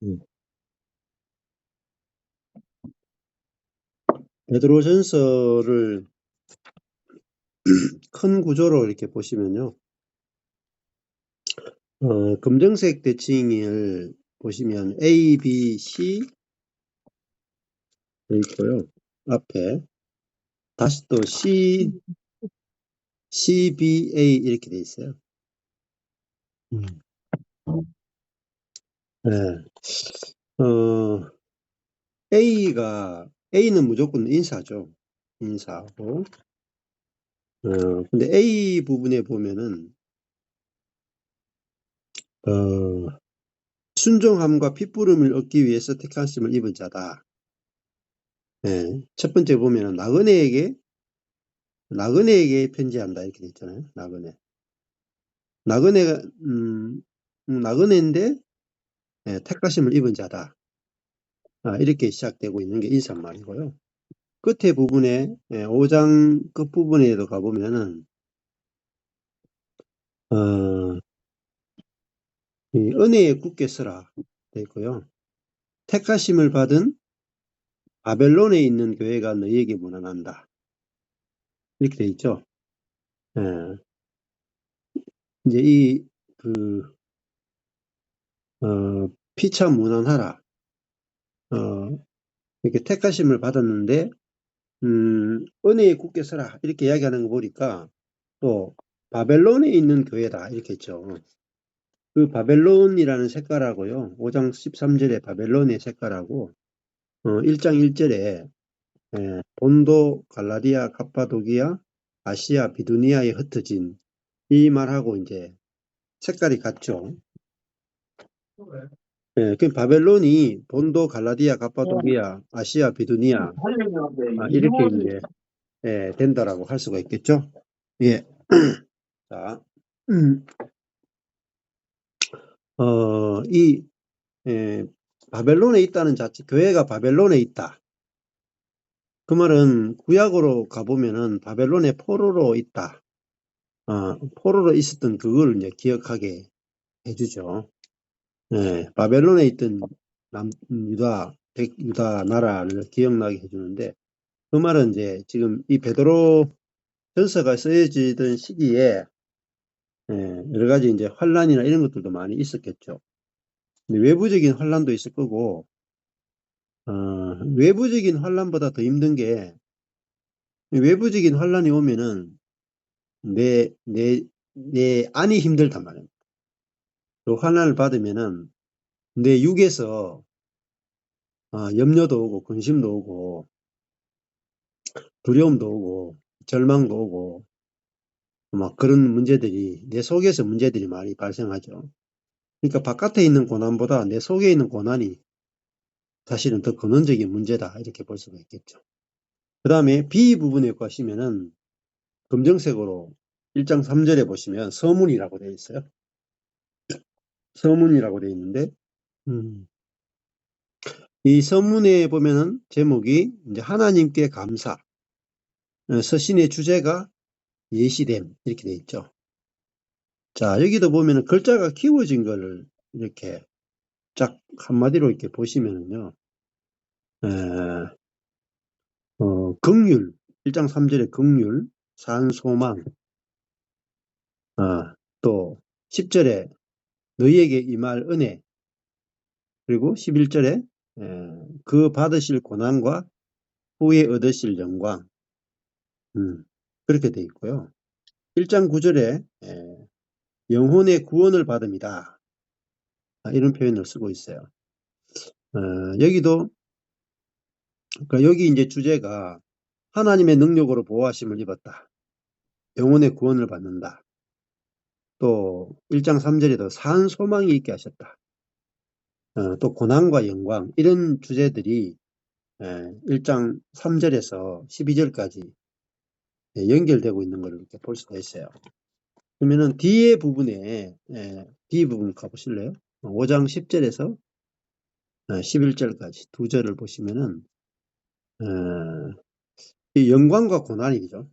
음. 베드로전서를 큰 구조로 이렇게 보시면요. 검정색 대칭을 보시면 A, B, C 돼 있고요. 앞에 다시 또 C, C, B, A 이렇게 돼 있어요. 네. A는 무조건 인사죠. 인사고. 근데 A 부분에 보면은, 순종함과 핏부름을 얻기 위해서 택하심을 입은 자다. 네. 첫 번째 보면은 나그네에게 편지한다 이렇게 돼 있잖아요. 나그네가 나그네인데 택하심을 입은 자다. 이렇게 시작되고 있는 게 인사말이고요. 끝에 부분에 5장 끝부분에도 가보면은 이 은혜에 굳게 서라 돼 있고요. 택하심을 받은 바벨론에 있는 교회가 너희에게 문안한다. 이렇게 돼 있죠. 예. 이제 피차 문안하라. 이렇게 택하심을 받았는데, 은혜에 굳게 서라. 이렇게 이야기하는 거 보니까 또 바벨론에 있는 교회다. 이렇게 했죠. 그 바벨론이라는 색깔하고요. 5장 13절에 바벨론의 색깔하고, 1장 1절에 본도, 갈라디아, 갑바도기아, 아시아, 비두니아에 흩어진 이 말하고 이제 색깔이 같죠. 그 바벨론이 본도, 갈라디아, 갑바도기아, 아시아, 비두니아 이렇게 이제 된다라고 할 수가 있겠죠. 예. 자, 이 바벨론에 있다는 자체, 교회가 바벨론에 있다. 그 말은 구약으로 가보면은 바벨론의 포로로 있다. 포로로 있었던 그걸 이제 기억하게 해주죠. 바벨론에 있던 유다 나라를 기억나게 해주는데, 그 말은 이제 지금 이 베드로 전서가 쓰여지던 시기에 여러 가지 이제 환란이나 이런 것들도 많이 있었겠죠. 근데 외부적인 환란도 있을 거고, 외부적인 환란보다 더 힘든 게, 외부적인 환란이 오면은 내 안이 힘들단 말이에요. 그 환란을 받으면은 내 육에서 염려도 오고 근심도 오고 두려움도 오고 절망도 오고 막 그런 문제들이 내 속에서 문제들이 많이 발생하죠. 그러니까 바깥에 있는 고난보다 내 속에 있는 고난이 사실은 더 근원적인 문제다 이렇게 볼 수가 있겠죠. 그 다음에 B 부분에 보시면은 검정색으로 1장 3절에 보시면 서문이라고 되어 있어요. 서문이라고 되어 있는데 이 서문에 보면은 제목이 이제 하나님께 감사, 서신의 주제가 예시됨 이렇게 되어 있죠. 자, 여기도 보면은 글자가 키워진 거를 이렇게 쫙 한마디로 이렇게 보시면은요, 긍휼, 1장 3절에 긍휼, 산소망, 또 10절에 너희에게 임할 은혜, 그리고 11절에 그 받으실 고난과 후에 얻으실 영광, 그렇게 되어 있고요. 1장 9절에 영혼의 구원을 받음이다. 이런 표현을 쓰고 있어요. 여기도 그러니까 여기 이제 주제가 하나님의 능력으로 보호하심을 입었다. 영혼의 구원을 받는다. 또 1장 3절에도 산 소망이 있게 하셨다. 또 고난과 영광 이런 주제들이 1장 3절에서 12절까지 연결되고 있는 걸 이렇게 볼 수가 있어요. 그러면은 뒤에 부분에 뒤 부분 가보실래요? 5장 10절에서 11절까지 두 절을 보시면은 이 영광과 고난이죠.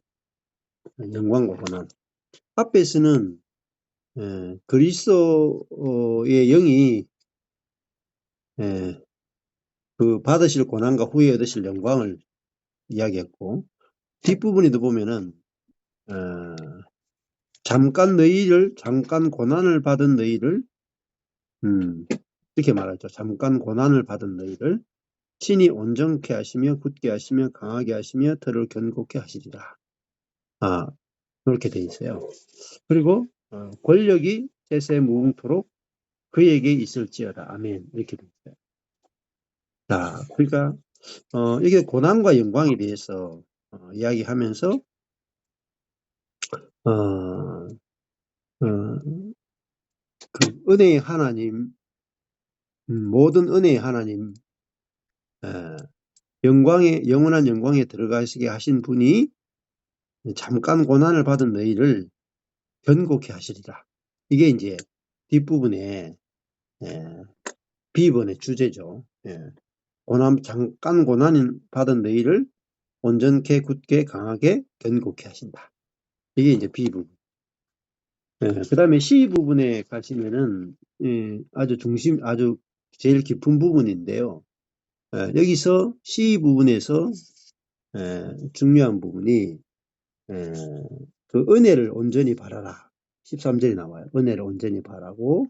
영광과 고난. 앞에서는 그리스도의 영이 예, 그 받으실 고난과 후에 얻으실 영광을 이야기했고, 뒷부분에도 보면은 잠깐 고난을 받은 너희를 이렇게 말하죠. 잠깐 고난을 받은 너희를 친히 온전케 하시며 굳게 하시며 강하게 하시며 터를 견고케 하시리라. 그렇게 돼 있어요. 그리고 권력이 세세 무궁토록 그에게 있을지어다. 아멘. 이렇게 돼 있어요. 자, 그러니까 이게 고난과 영광에 대해서 이야기하면서 어, 그 은혜의 하나님, 모든 은혜의 하나님, 영원한 영광에 들어가시게 하신 분이 잠깐 고난을 받은 너희를 견고케 하시리라. 이게 이제 뒷부분에 비번의 주제죠. 잠깐 고난 받은 너희를 온전케 굳게 강하게 견고케 하신다. 이게 이제 B부분. 그 다음에 C 부분에 가시면은 아주 제일 깊은 부분인데요. 여기서 C 부분에서 중요한 부분이 그 은혜를 온전히 바라라. 13절이 나와요. 은혜를 온전히 바라고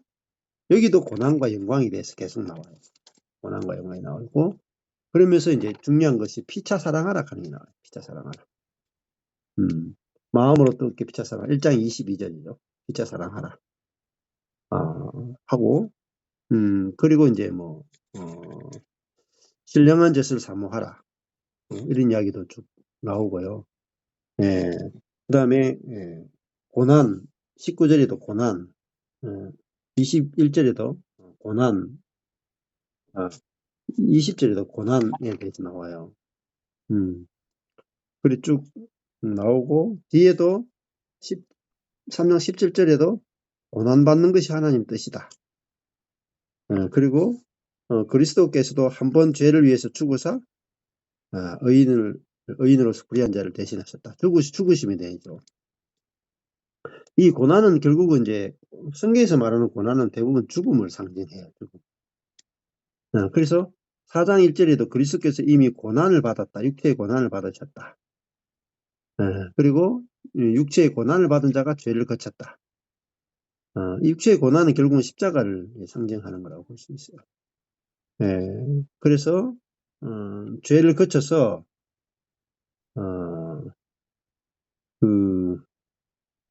여기도 고난과 영광에 대해서 계속 나와요. 고난과 영광이 나오고 그러면서 이제 중요한 것이 피차 사랑하라 하는 게 나와요. 피차 사랑하라. 마음으로 뜨겁게 피차 사랑. 1장 22절이죠. 피차 사랑하라. 하고 그리고 이제 신령한 젖을 사모하라. 이런 이야기도 쭉 나오고요. 예. 그 다음에 고난 19절에도 고난 21절에도 고난 20절에도 고난에 대해서 나와요. 그리 쭉 나오고 뒤에도 3장 17절에도 고난받는 것이 하나님 뜻이다. 그리고 그리스도께서도 한 번 죄를 위해서 죽으사 의인으로서 불의한 자를 대신하셨다. 죽으심에 대해서. 이 고난은 결국은 이제 성경에서 말하는 고난은 대부분 죽음을 상징해요. 죽음. 그래서 4장 1절에도 그리스도께서 이미 고난을 받았다. 육체의 고난을 받으셨다. 그리고 육체의 고난을 받은 자가 죄를 거쳤다. 이 육체의 고난은 결국은 십자가를 상징하는 거라고 볼 수 있어요. 그래서 죄를 거쳐서 그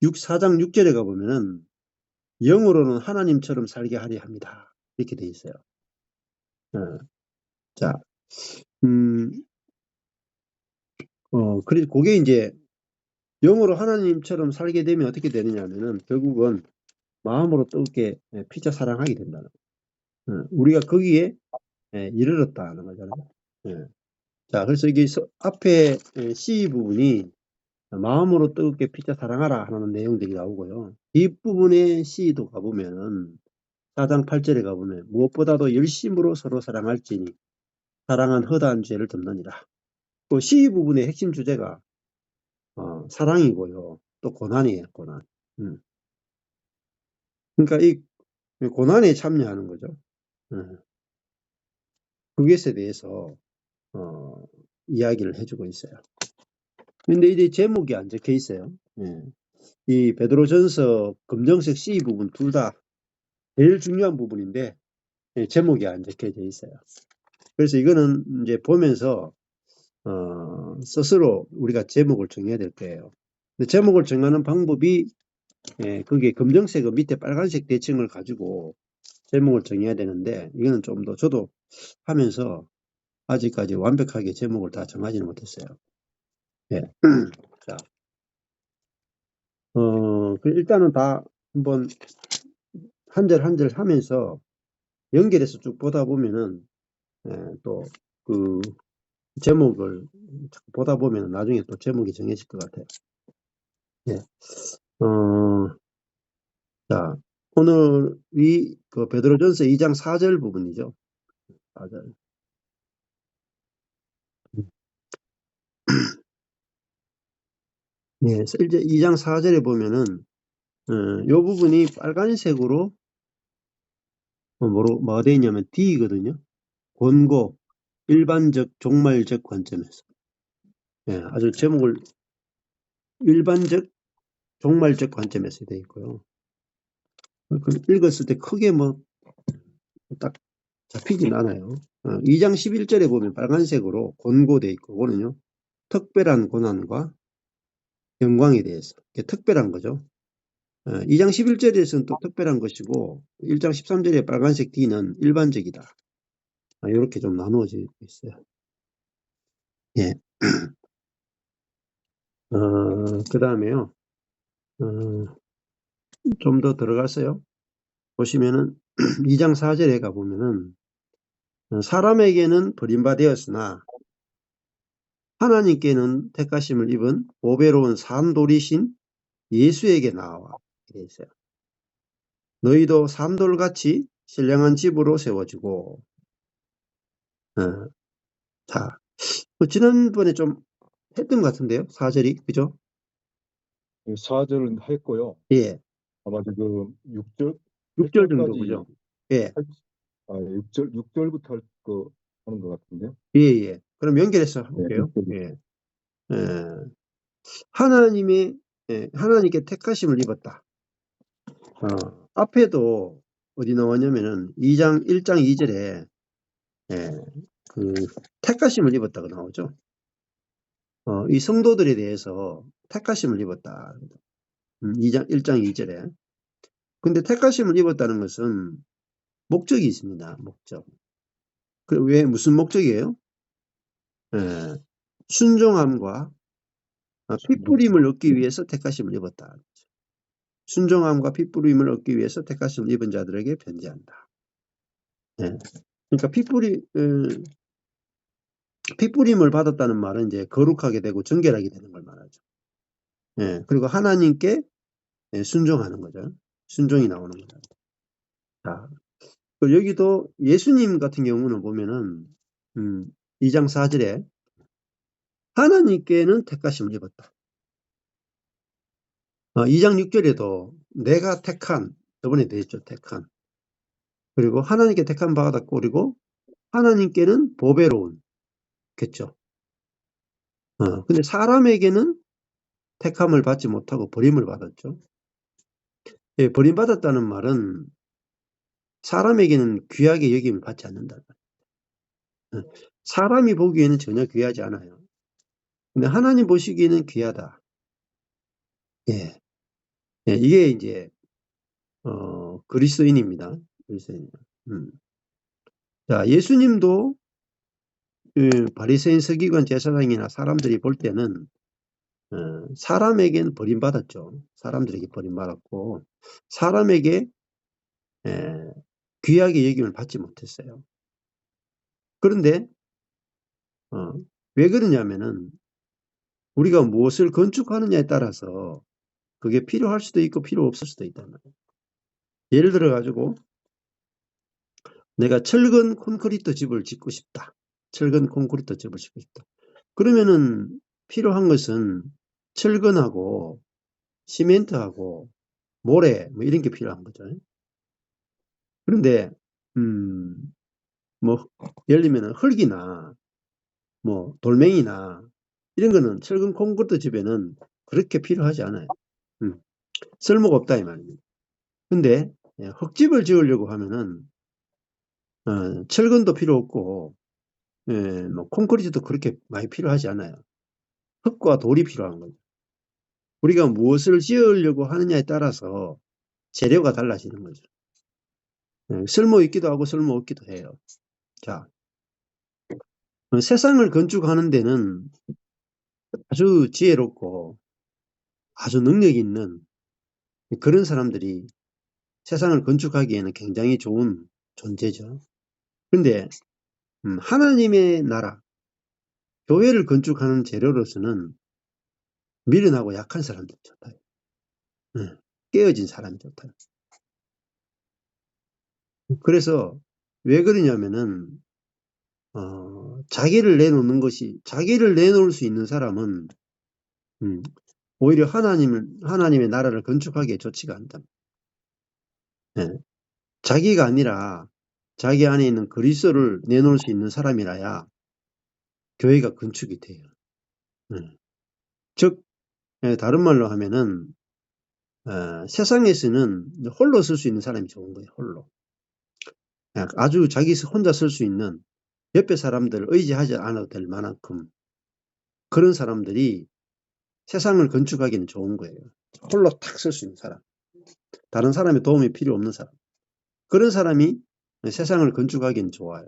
4장 6절에 가보면은 영으로는 하나님처럼 살게 하려 합니다. 이렇게 돼 있어요. 자, 그래서 그게 이제 영으로 하나님처럼 살게 되면 어떻게 되느냐면은 결국은 마음으로 뜨겁게 피차 사랑하게 된다는 거예요. 우리가 거기에 이르렀다는 거잖아요. 자, 그래서 이게 앞에 C 부분이 마음으로 뜨겁게 피차 사랑하라 하는 내용들이 나오고요. 뒷부분에 C도 가보면은 4장 8절에 가보면 무엇보다도 열심으로 서로 사랑할지니 사랑은 허다한 죄를 덮느니라. 그 C 부분의 핵심 주제가 사랑이고요. 또 고난이에요. 고난. 그러니까 이 고난에 참여하는 거죠. 그것에 대해서 이야기를 해주고 있어요. 근데 이제 제목이 안 적혀 있어요. 이 베드로전서 검정색 C 부분 둘 다 제일 중요한 부분인데 제목이 안 적혀져 있어요. 그래서 이거는 이제 보면서 스스로 우리가 제목을 정해야 될 거예요. 근데 제목을 정하는 방법이 그게 검정색 밑에 빨간색 대칭을 가지고 제목을 정해야 되는데 이거는 좀 더 저도 하면서 아직까지 완벽하게 제목을 다 정하지는 못했어요. 자, 일단은 다 한번 한 절 한 절 하면서 연결해서 쭉 보다 보면은 또 그 제목을 보다 보면 나중에 또 제목이 정해질 것 같아요. 자, 오늘이 그 베드로전서 2장 4절 부분이죠. 4절. 이제 2장 4절에 보면은 요 부분이 빨간색으로 뭐가 되어 있냐면 D거든요. 권고, 일반적, 종말적 관점에서. 예, 아주 제목을 일반적, 종말적 관점에서 되어 있고요. 읽었을 때 크게 딱 잡히진 않아요. 2장 11절에 보면 빨간색으로 권고되어 있고, 그거는요, 특별한 고난과 영광에 대해서. 특별한 거죠. 2장 11절에서는 또 특별한 것이고, 1장 13절에 빨간색 D는 일반적이다. 이렇게 좀 나누어져 있어요. 예. 그 다음에요. 좀 더 들어갔어요. 보시면은 2장 4절에 가보면은 사람에게는 버림받았으나 하나님께는 택하심을 입은 보배로운 산돌이신 예수에게 나와 이래 있어요. 너희도 산돌같이 신령한 집으로 세워지고 자, 지난번에 좀 했던 것 같은데요. 4절이 그죠? 4절은 했고요. 예. 아마 지금 6절, 6절 정도 8절까지 그죠? 예. 6절부터 하는 것 같은데요. 예. 그럼 연결해서 네, 할게요. 예. 하나님께 택하심을 입었다. 앞에도 어디 나왔냐면은 1장 2절에 택하심을 입었다고 나오죠. 이 성도들에 대해서 택하심을 입었다. 1장 2절에. 근데 택하심을 입었다는 것은 목적이 있습니다. 목적. 왜 무슨 목적이에요? 순종함과 핏부림을 얻기 위해서 택하심을 입었다. 순종함과 핏부림을 얻기 위해서 택하심을 입은 자들에게 변제한다. 그러니까 핏부림을 받았다는 말은 이제 거룩하게 되고 정결하게 되는 걸 말하죠. 그리고 하나님께 순종하는 거죠. 순종이 나오는 거죠. 자, 여기도 예수님 같은 경우는 보면은 2장 4절에 하나님께는 택하심을 입었다. 2장 6절에도 내가 택한, 저번에 되었죠. 택한. 그리고 하나님께 택한 바가 다 꼬리고 하나님께는 보배로운 겠죠. 근데 사람에게는 택함을 받지 못하고 버림을 받았죠. 예, 버림받았다는 말은 사람에게는 귀하게 여김을 받지 않는다. 사람이 보기에는 전혀 귀하지 않아요. 근데 하나님 보시기에는 귀하다. 예. 이게 이제 그리스도인입니다. 그리스도인. 자, 예수님도 바리새인 서기관 제사장이나 사람들이 볼 때는 사람에게는 버림받았죠. 사람들에게 버림받았고 사람에게 귀하게 여김을 받지 못했어요. 그런데 왜 그러냐면은 우리가 무엇을 건축하느냐에 따라서 그게 필요할 수도 있고 필요 없을 수도 있단 말이에요. 예를 들어 가지고 내가 철근 콘크리트 집을 짓고 싶다. 철근 콘크리트 집을 짓고 싶다. 그러면은 필요한 것은 철근하고 시멘트하고 모래 이런 게 필요한 거죠. 그런데 예를 들면 흙이나 돌멩이나 이런 거는 철근 콘크리트 집에는 그렇게 필요하지 않아요. 쓸모가 없다 이 말입니다. 근데 흙집을 지으려고 하면은 철근도 필요 없고 콘크리트도 그렇게 많이 필요하지 않아요. 흙과 돌이 필요한 거죠. 우리가 무엇을 지으려고 하느냐에 따라서 재료가 달라지는 거죠. 쓸모 있기도 하고 쓸모 없기도 해요. 자, 세상을 건축하는 데는 아주 지혜롭고 아주 능력 있는 그런 사람들이 세상을 건축하기에는 굉장히 좋은 존재죠. 그런데 하나님의 나라, 교회를 건축하는 재료로서는 미련하고 약한 사람들이 좋다. 깨어진 사람이 좋다. 그래서 왜 그러냐면은 자기를 내놓을 수 있는 사람은 오히려 하나님의 나라를 건축하기에 좋지가 않다. 자기가 아니라 자기 안에 있는 그리스도를 내놓을 수 있는 사람이라야 교회가 건축이 돼요. 즉 다른 말로 하면은 세상에서는 홀로 쓸 수 있는 사람이 좋은 거예요. 홀로. 아주 자기 혼자 쓸 수 있는 옆에 사람들을 의지하지 않아도 될 만큼 그런 사람들이 세상을 건축하기는 좋은 거예요. 홀로 탁 쓸 수 있는 사람. 다른 사람의 도움이 필요 없는 사람. 그런 사람이 세상을 건축하기는 좋아요.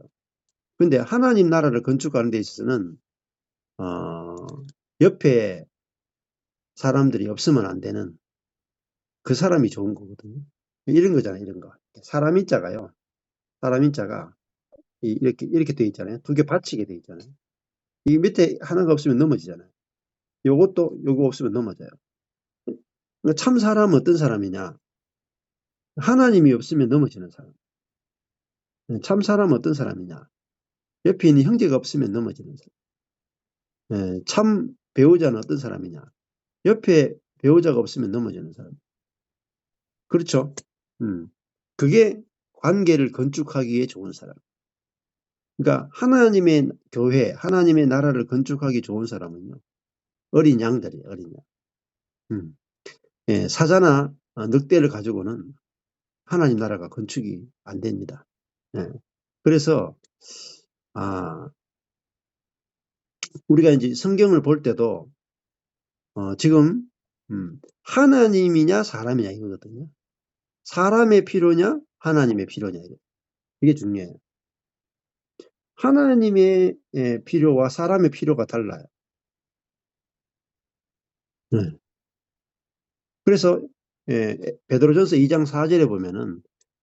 근데 하나님 나라를 건축하는 데 있어서는 옆에 사람들이 없으면 안 되는 그 사람이 좋은 거거든요. 이런 거잖아요. 이런 거. 사람 인자가요. 사람 인자가 이렇게 돼 있잖아요. 두 개 받치게 돼 있잖아요. 이 밑에 하나가 없으면 넘어지잖아요. 요것도 요거 없으면 넘어져요. 그러니까 참 사람은 어떤 사람이냐? 하나님이 없으면 넘어지는 사람. 참 사람은 어떤 사람이냐? 옆에 있는 형제가 없으면 넘어지는 사람. 참 배우자는 어떤 사람이냐? 옆에 배우자가 없으면 넘어지는 사람. 그렇죠? 그게 관계를 건축하기에 좋은 사람. 그러니까 하나님의 교회, 하나님의 나라를 건축하기 좋은 사람은요. 어린 양들이에요. 어린 양. 사자나 늑대를 가지고는 하나님 나라가 건축이 안 됩니다. 그래서 우리가 이제 성경을 볼 때도 지금 하나님이냐 사람이냐 이거거든요. 사람의 필요냐 하나님의 필요냐 이게 중요해요. 하나님의 필요와 사람의 필요가 달라요. 그래서 베드로전서 2장 4절에 보면은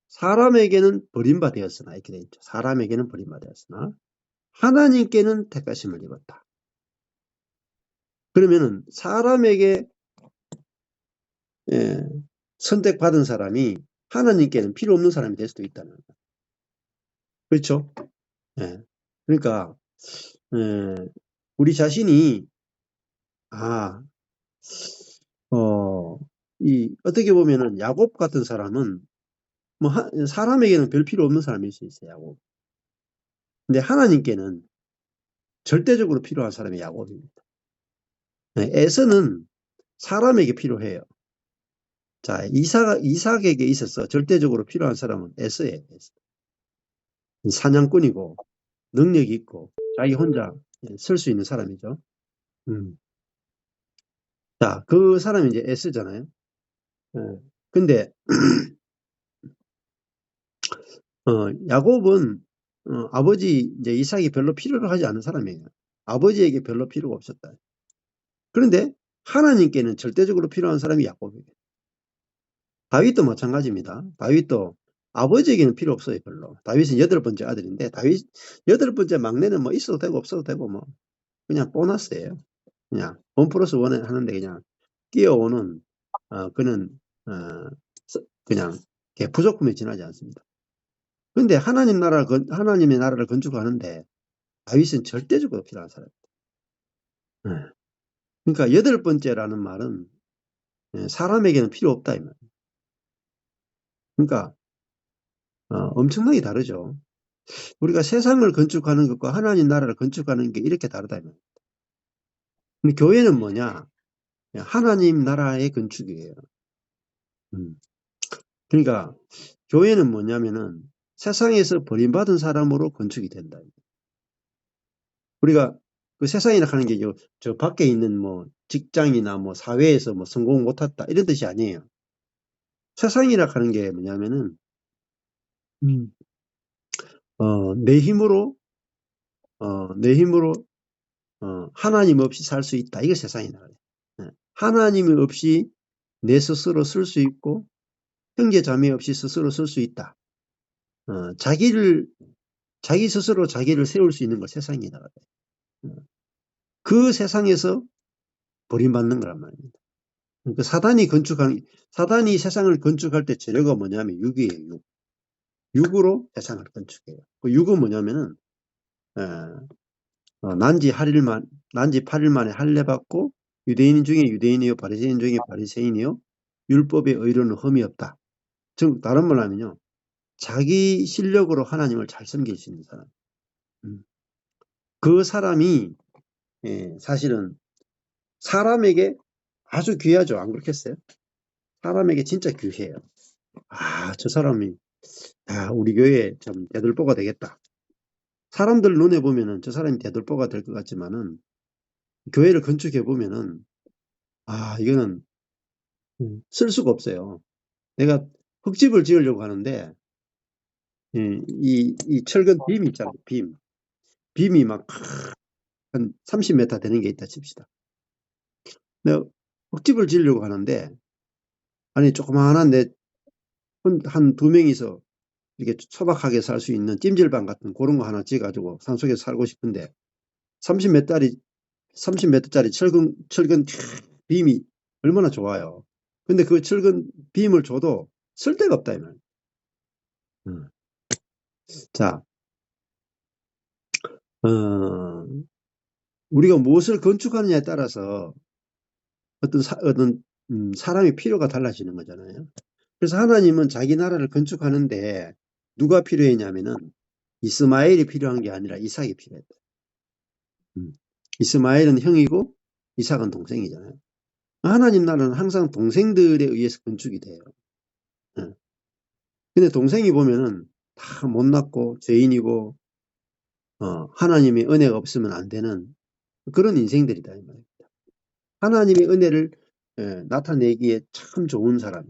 사람에게는 버림받았으나 이렇게 돼 있죠. 사람에게는 버림받았으나 하나님께는 택하심을 입었다. 그러면은 사람에게 선택받은 사람이 하나님께는 필요 없는 사람이 될 수도 있다는 거예요. 그렇죠? 그러니까 우리 자신이 어떻게 보면은 야곱 같은 사람은 뭐 사람에게는 별 필요 없는 사람일 수 있어요. 야곱. 근데 하나님께는 절대적으로 필요한 사람이 야곱입니다. 에서는 사람에게 필요해요. 자, 이삭에게 있어서 절대적으로 필요한 사람은 에서예요. 에서. 사냥꾼이고 능력이 있고 자기 혼자 쓸 수 있는 사람이죠. 자, 그 사람이 이제 에서잖아요. 근데 야곱은 아버지 이제 이삭이 별로 필요로 하지 않은 사람이에요. 아버지에게 별로 필요가 없었다. 그런데 하나님께는 절대적으로 필요한 사람이 야곱이에요. 다윗도 마찬가지입니다. 다윗도 아버지에게는 필요 없어요, 별로. 다윗은 8번째 아들인데 다윗 8번째 막내는 뭐 있어도 되고 없어도 되고 뭐 그냥 보너스예요. 그냥 1 플러스 1 하는데 그냥 끼어오는 그는 그냥 부족품에 지나지 않습니다. 그런데 하나님의 나라를 건축하는데 다윗은 절대적으로 필요한 사람입니다. 그러니까 8번째라는 말은 사람에게는 필요 없다 이 말이에요. 그러니까 엄청나게 다르죠. 우리가 세상을 건축하는 것과 하나님 나라를 건축하는 게 이렇게 다르다 이 말이에요. 근데 교회는 뭐냐? 하나님 나라의 건축이에요. 그러니까 교회는 뭐냐면은 세상에서 버림받은 사람으로 건축이 된다. 우리가 그 세상이라 하는 게 저 밖에 있는 뭐 직장이나 뭐 사회에서 뭐 성공 못했다 이런 뜻이 아니에요. 세상이라 하는 게 뭐냐면은 내 힘으로 하나님 없이 살 수 있다. 이게 세상이다. 하나님 없이 내 스스로 쓸 수 있고 형제 자매 없이 스스로 쓸 수 있다. 자기 스스로 자기를 세울 수 있는 걸 세상이다. 그 세상에서 버림받는 거란 말입니다. 그러니까 사단이 세상을 건축할 때 재료가 뭐냐면 육이에요. 육으로 세상을 건축해요. 그 육은 뭐냐면은 난지 8일 만에 할례 받고 유대인 중에 유대인이요 바리새인 중에 바리새인이요 율법의 의로는 흠이 없다. 즉 다른 말로 하면요. 자기 실력으로 하나님을 잘 섬길 수 있는 사람. 그 사람이 사실은 사람에게 아주 귀하죠. 안 그렇겠어요? 사람에게 진짜 귀해요. 저 사람이 우리 교회에 참 대들보가 되겠다. 사람들 눈에 보면은 저 사람이 대들보가 될 것 같지만은 교회를 건축해 보면은 이거는 쓸 수가 없어요. 내가 흙집을 지으려고 하는데 이 철근 빔이 있잖아요. 빔이 막 한 30m 되는 게 있다 칩시다. 내가 흙집을 지으려고 하는데 아니 조그마한 한 두 명이서 이렇게 소박하게 살 수 있는 찜질방 같은 그런 거 하나 지어가지고 산속에서 살고 싶은데 30m짜리 철근 빔이 얼마나 좋아요. 근데 그 철근 빔을 줘도 쓸 데가 없다 이 말. 자, 우리가 무엇을 건축하느냐에 따라서 어떤 사람의 필요가 달라지는 거잖아요. 그래서 하나님은 자기 나라를 건축하는데 누가 필요했냐면은 이스마엘이 필요한 게 아니라 이삭이 필요했다. 이스마엘은 형이고 이삭은 동생이잖아요. 하나님 나라는 항상 동생들에 의해서 건축이 돼요. 근데 동생이 보면은 다 못났고 죄인이고 하나님의 은혜가 없으면 안 되는 그런 인생들이다 이 말입니다. 하나님의 은혜를 나타내기에 참 좋은 사람.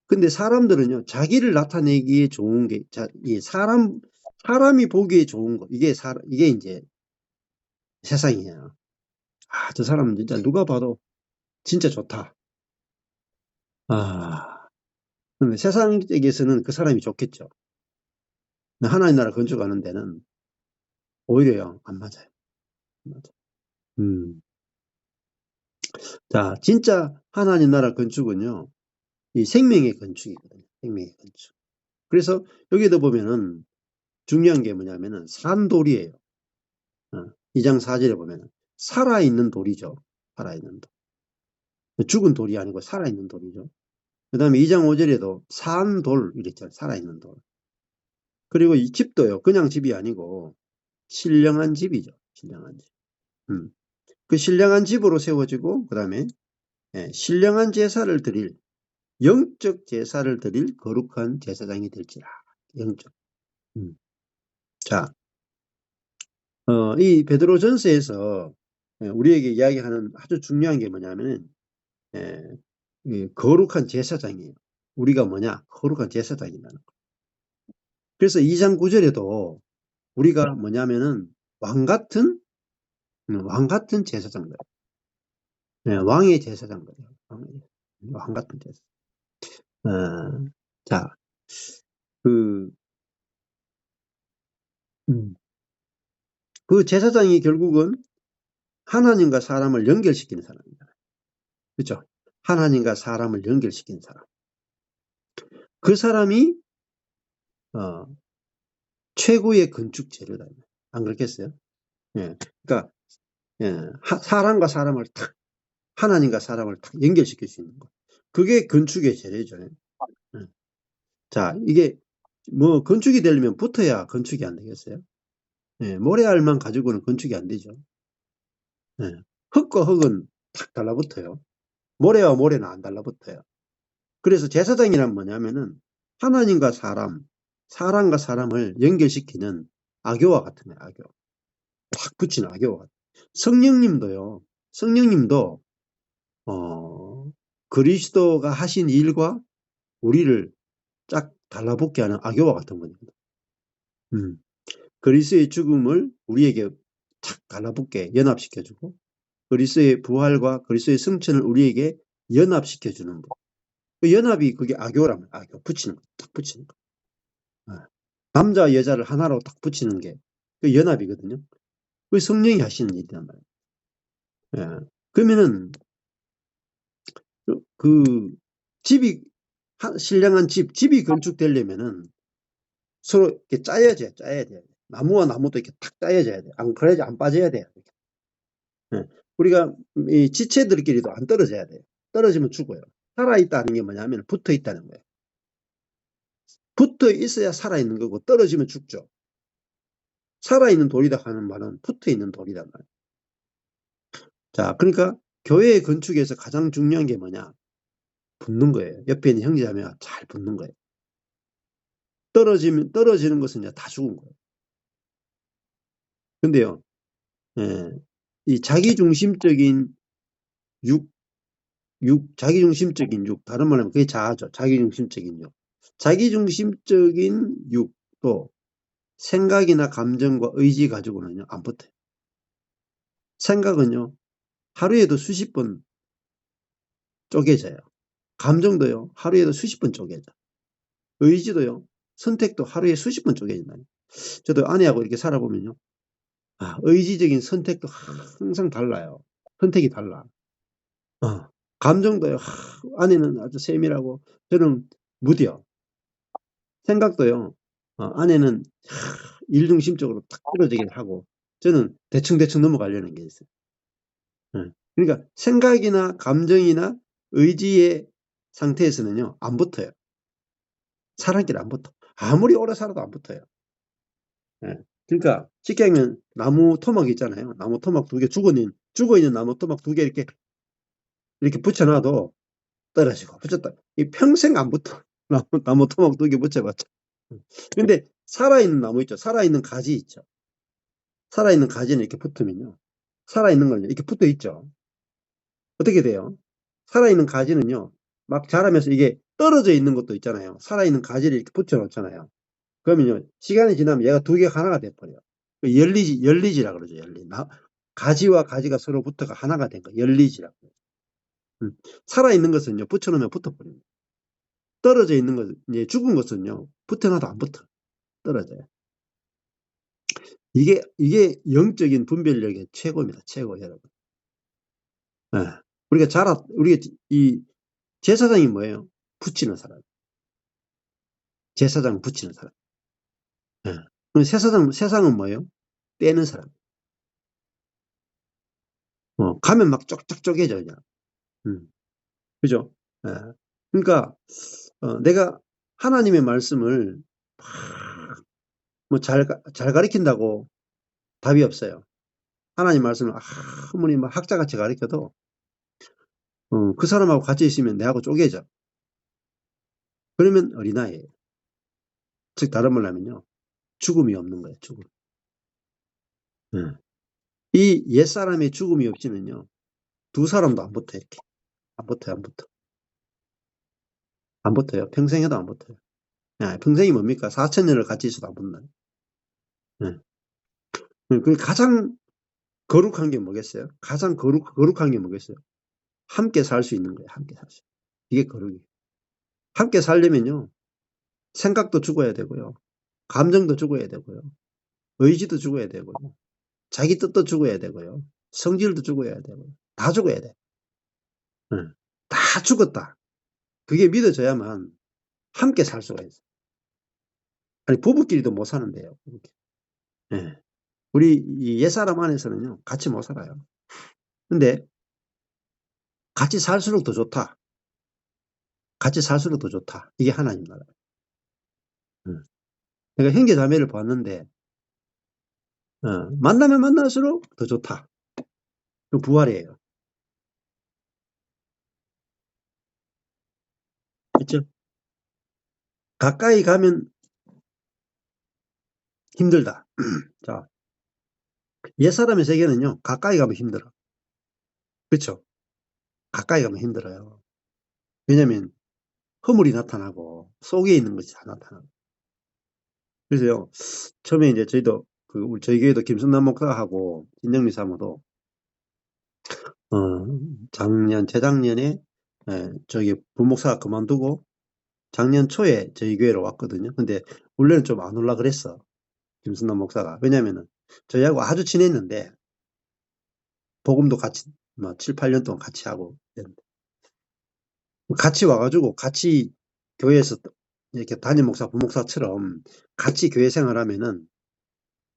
근데 사람들은요 자기를 나타내기에 좋은 게 사람이 보기에 좋은 거 이게 이제 세상이에요. 저 사람은 진짜 누가 봐도 진짜 좋다. 근데 세상에게서는 그 사람이 좋겠죠. 하나님 나라 건축하는 데는 오히려요 안 맞아요. 자, 진짜 하나님 나라 건축은요, 이 생명의 건축이거든요. 생명의 건축. 그래서 여기도 보면은 중요한 게 뭐냐면은 산돌이에요. 2장 4절에 보면은 살아있는 돌이죠. 살아있는 돌. 죽은 돌이 아니고 살아있는 돌이죠. 그 다음에 2장 5절에도 산돌 이랬잖아요. 살아있는 돌. 그리고 이 집도요. 그냥 집이 아니고 신령한 집이죠. 신령한 집. 그 신령한 집으로 세워지고 그 다음에 신령한 제사를 드릴 영적 제사를 드릴 거룩한 제사장이 될지라. 영적. 자, 이 베드로전서에서 우리에게 이야기하는 아주 중요한 게 뭐냐면은 이 거룩한 제사장이에요. 우리가 뭐냐? 거룩한 제사장이라는 거. 그래서 2장 9절에도 우리가 뭐냐면은 왕 같은 제사장들. 왕의 제사장들이에요. 왕 같은 제사. 자, 그 그 제사장이 결국은 하나님과 사람을 연결시키는 사람입니다. 그렇죠? 하나님과 사람을 연결시키는 사람. 그 사람이 최고의 건축 재료다. 안 그렇겠어요? 그러니까 사람과 사람을 하나님과 사람을 탁 연결시킬 수 있는 거. 그게 건축의 재료죠. 자, 이게 뭐 건축이 되려면 붙어야 건축이 안 되겠어요? 모래알만 가지고는 건축이 안 되죠. 흙과 흙은 탁 달라붙어요. 모래와 모래는 안 달라붙어요. 그래서 제사장이란 뭐냐면은 하나님과 사람과 사람을 연결시키는 악교와 같은 거예요. 악교. 탁 붙이는 악교와 같은. 성령님도 그리스도가 하신 일과 우리를 쫙 달라붙게 하는 악교와 같은 겁니다. 그리스도의 죽음을 우리에게 탁 달라붙게 연합시켜주고 그리스도의 부활과 그리스도의 승천을 우리에게 연합시켜주는 것. 그 연합이 그게 악교라면 악교 붙이는 거, 딱 붙이는 거. 남자 여자를 하나로 딱 붙이는 게 그 연합이거든요. 그 성령이 하시는 일이란 말이에요. 그러면은 그 집이 신령한 집이 건축되려면은 서로 이렇게 짜여져야 돼. 나무와 나무도 이렇게 탁 짜여져야 돼. 안 그래야지 안 빠져야 돼. 우리가 이 지체들끼리도 안 떨어져야 돼요. 떨어지면 죽어요. 살아있다는 게 뭐냐면 붙어 있다는 거예요. 붙어 있어야 살아있는 거고 떨어지면 죽죠. 살아있는 돌이다 하는 말은 붙어 있는 돌이다 말이에요. 자, 그러니까 교회 건축에서 가장 중요한 게 뭐냐? 붙는 거예요. 옆에 있는 형제자매가 잘 붙는 거예요. 떨어지는 것은 이제 다 죽은 거예요. 근데요, 예, 이 자기중심적인 자기중심적인 다른 말로 하면 그게 자아죠. 자기중심적인 자기중심적인 또 생각이나 감정과 의지 가지고는요, 안 붙어요. 생각은요, 하루에도 수십 번 쪼개져요. 감정도요, 하루에도 수십 번 쪼개져. 의지도요, 선택도 하루에 수십 번 쪼개진다요. 저도 아내하고 이렇게 살아보면요, 의지적인 선택도 항상 달라요. 선택이 달라. 감정도요, 아내는 아주 세밀하고, 저는 무뎌. 생각도요, 아내는 일중심적으로 탁 떨어지게 하고, 저는 대충대충 넘어가려는 게 있어요. 그러니까 생각이나 감정이나 의지의 상태에서는요, 안 붙어요. 사람끼리 안 붙어. 아무리 오래 살아도 안 붙어요. 그러니까 쉽게 하면 나무 토막 있잖아요. 나무 토막 2개, 죽어있는 나무 토막 2개 이렇게 붙여놔도 떨어지고 붙였다. 평생 안 붙어. 나무 토막 2개 붙여봤자. 근데 살아있는 나무 있죠. 살아있는 가지 있죠. 살아있는 가지는 이렇게 붙으면요. 살아있는 건 이렇게 붙어 있죠. 어떻게 돼요? 살아있는 가지는요. 막 자라면서 이게 떨어져 있는 것도 있잖아요. 살아있는 가지를 이렇게 붙여 놓잖아요. 그러면요. 시간이 지나면 얘가 2개가 하나가 돼버려요. 열리지라 그러죠. 가지와 가지가 서로 붙어가 하나가 된 거. 열리지라고. 살아있는 것은요. 붙여놓으면 붙어버립니다. 떨어져 있는 것은, 이제 죽은 것은요. 붙여놔도 안 붙어. 떨어져요. 이게 영적인 분별력의 최고입니다. 최고, 여러분. 예. 우리가 이 제사장이 뭐예요? 붙이는 사람. 제사장 붙이는 사람. 예. 그럼 세상은 뭐예요? 떼는 사람. 가면 막 쪽쪽 쪼개져, 그냥. 그죠? 예. 그러니까, 내가 하나님의 말씀을 잘 가르친다고 답이 없어요. 하나님 말씀을 아무리 막 학자같이 가르쳐도, 그 사람하고 같이 있으면 내하고 쪼개져. 그러면 어린아이예요. 즉, 다른 말로 하면요. 죽음이 없는 거예요, 죽음. 이 옛사람의 죽음이 없이는요, 두 사람도 안 붙어, 이렇게. 안 붙어요, 안 붙어. 안 붙어요. 평생 해도 안 붙어요. 평생이 뭡니까? 4,000년을 같이 있어도 안 붙나요? 그 가장 거룩한 게 뭐겠어요? 가장 거룩한 게 뭐겠어요? 함께 살 수 있는 거예요. 함께 살 수. 이게 거룩이에요. 함께 살려면요. 생각도 죽어야 되고요. 감정도 죽어야 되고요. 의지도 죽어야 되고요. 자기 뜻도 죽어야 되고요. 성질도 죽어야 되고요. 다 죽어야 돼. 다 죽었다. 그게 믿어져야만 함께 살 수가 있어요. 아니, 부부끼리도 못 사는데요. 예. 우리 옛사람 안에서는요. 같이 못 살아요. 근데 같이 살수록 더 좋다. 같이 살수록 더 좋다. 이게 하나님 나라예요. 그러니까 형제 자매를 봤는데 만나면 만날수록 더 좋다. 그 부활이에요. 그렇죠? 가까이 가면 힘들다. 자, 옛사람의 세계는요. 가까이 가면 힘들어. 그렇죠? 가까이 가면 힘들어요. 왜냐면 허물이 나타나고 속에 있는 것이 다 나타나고. 그래서요. 처음에 이제 저희도 저희 교회도 김순남 목사하고 진정리 사모도 재작년에 저기 부목사가 그만두고 작년 초에 저희 교회로 왔거든요. 근데 원래는 좀 안 올라 그랬어. 김순남 목사가. 왜냐면은 저희하고 아주 친했는데 복음도 같이 7, 8년 동안 같이 하고 같이 와가지고 같이 교회에서 이렇게 담임 목사, 부목사처럼 같이 교회 생활하면은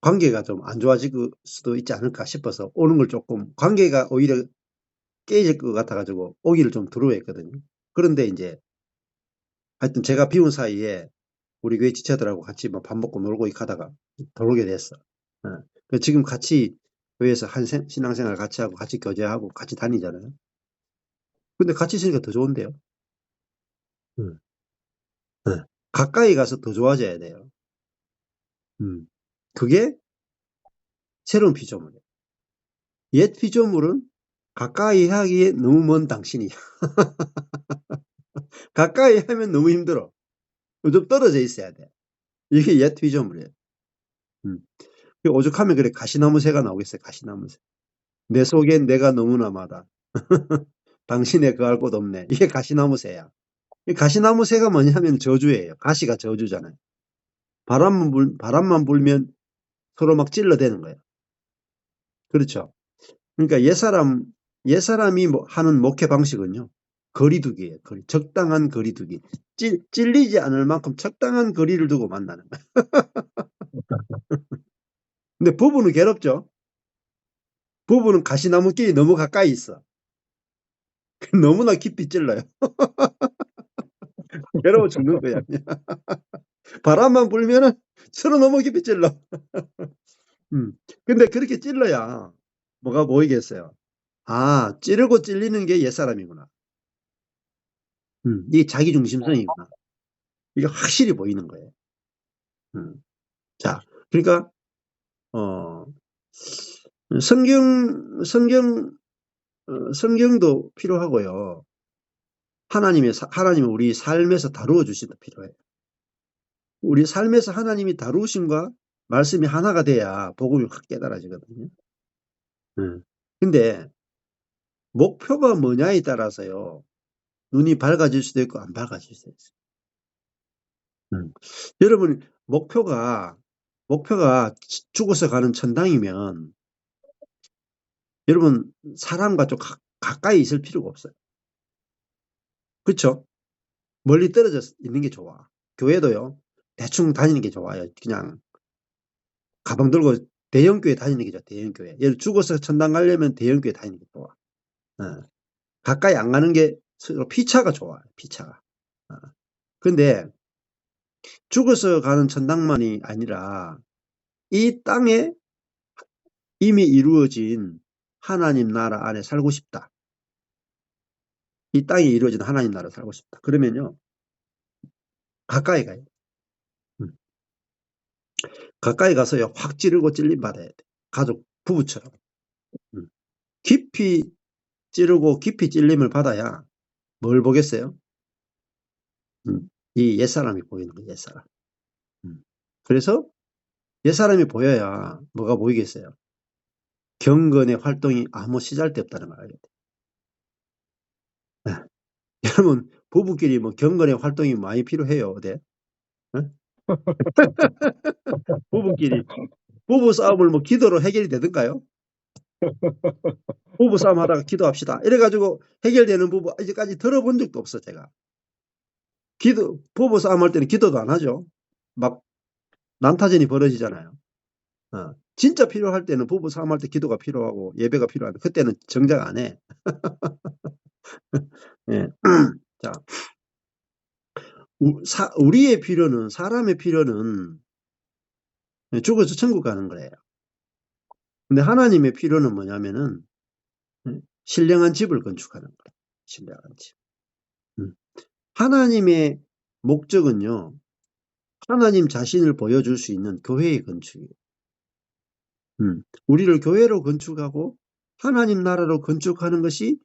관계가 좀 안 좋아질 수도 있지 않을까 싶어서 오는 걸 조금 관계가 오히려 깨질 것 같아가지고 오기를 좀 두려워했거든요. 그런데 이제 하여튼 제가 비운 사이에 우리 교회 지체들하고 같이 뭐 밥 먹고 놀고 이렇게 하다가 들어오게 됐어. 지금 같이 교회에서 신앙생활 같이 하고 같이 교제하고 같이 다니잖아요. 근데 같이 있으니까 더 좋은데요. 음, 가까이 가서 더 좋아져야 돼요. 그게 새로운 피조물이에요. 옛 피조물은 가까이 하기에 너무 먼 당신이야. 가까이 하면 너무 힘들어. 좀 떨어져 있어야 돼. 이게 옛 피조물이에요. 음. 오죽하면 그래 가시나무 새가 나오겠어요. 가시나무 새. 내 속엔 내가 너무나 많아. 당신의 그할 곳 없네. 이게 가시나무 새야. 이 가시나무 새가 뭐냐면 저주예요. 가시가 저주잖아요. 바람만 불면 서로 막 찔러대는 거예요. 그렇죠. 그러니까 옛사람이 하는 목회 방식은요. 거리두기예요. 적당한 거리두기. 찔리지 않을 만큼 적당한 거리를 두고 만나는 거예요. 근데 부부는 괴롭죠. 부부는 가시나무끼리 너무 가까이 있어. 너무나 깊이 찔러요. 괴로워 죽는 거야. 바람만 불면은 서로 너무 깊이 찔러. 근데 그렇게 찔러야 뭐가 보이겠어요? 아, 찌르고 찔리는 게 옛사람이구나. 이게 자기중심성이구나. 이게 확실히 보이는 거예요. 자, 그러니까, 어, 성경도 필요하고요. 하나님이 우리 삶에서 다루어 주시도 필요해요. 우리 삶에서 하나님이 다루심과 말씀이 하나가 돼야 복음이 확 깨달아지거든요. 근데 목표가 뭐냐에 따라서요. 눈이 밝아질 수도 있고 안 밝아질 수도 있어요. 여러분 목표가 죽어서 가는 천당이면 여러분 사람과 좀 가까이 있을 필요가 없어요. 그렇죠? 멀리 떨어져 있는 게 좋아. 교회도요. 대충 다니는 게 좋아요. 그냥 가방 들고 대형교회 다니는 게 좋아. 대형교회. 예를 죽어서 천당 가려면 대형교회 다니는 게 좋아. 가까이 안 가는 게 서로 피차가 좋아요. 피차가. 근데 죽어서 가는 천당만이 아니라 이 땅에 이미 이루어진 하나님 나라 안에 살고 싶다. 이 땅에 이루어진 하나님 나라 살고 싶다. 그러면요. 가까이 가요. 가까이 가서요. 확 찌르고 찔림 받아야 돼. 가족, 부부처럼. 깊이 찌르고 깊이 찔림을 받아야 뭘 보겠어요? 이 옛사람이 보이는 거예요. 옛사람. 그래서 옛사람이 보여야 뭐가 보이겠어요? 경건의 활동이 아무 시잘데없다는 걸 알게 돼요. 여러분 부부끼리 뭐 경건의 활동이 많이 필요해요. 어디? 부부끼리 부부 싸움을 뭐 기도로 해결이 되던가요? 부부 싸움 하다가 기도합시다. 이래가지고 해결되는 부부 이제까지 들어본 적도 없어 제가. 부부 싸움 할 때는 기도도 안 하죠. 막 난타전이 벌어지잖아요. 진짜 필요할 때는 부부 싸움할 때 기도가 필요하고 예배가 필요한데 그때는 정작 안 해. 예. 자, 우리의 필요는 사람의 필요는 죽어서 천국 가는 거예요. 근데 하나님의 필요는 뭐냐면은 신령한 집을 건축하는 거예요. 신령한 집. 하나님의 목적은요. 하나님 자신을 보여줄 수 있는 교회의 건축이에요. 우리를 교회로 건축하고 하나님 나라로 건축하는 것이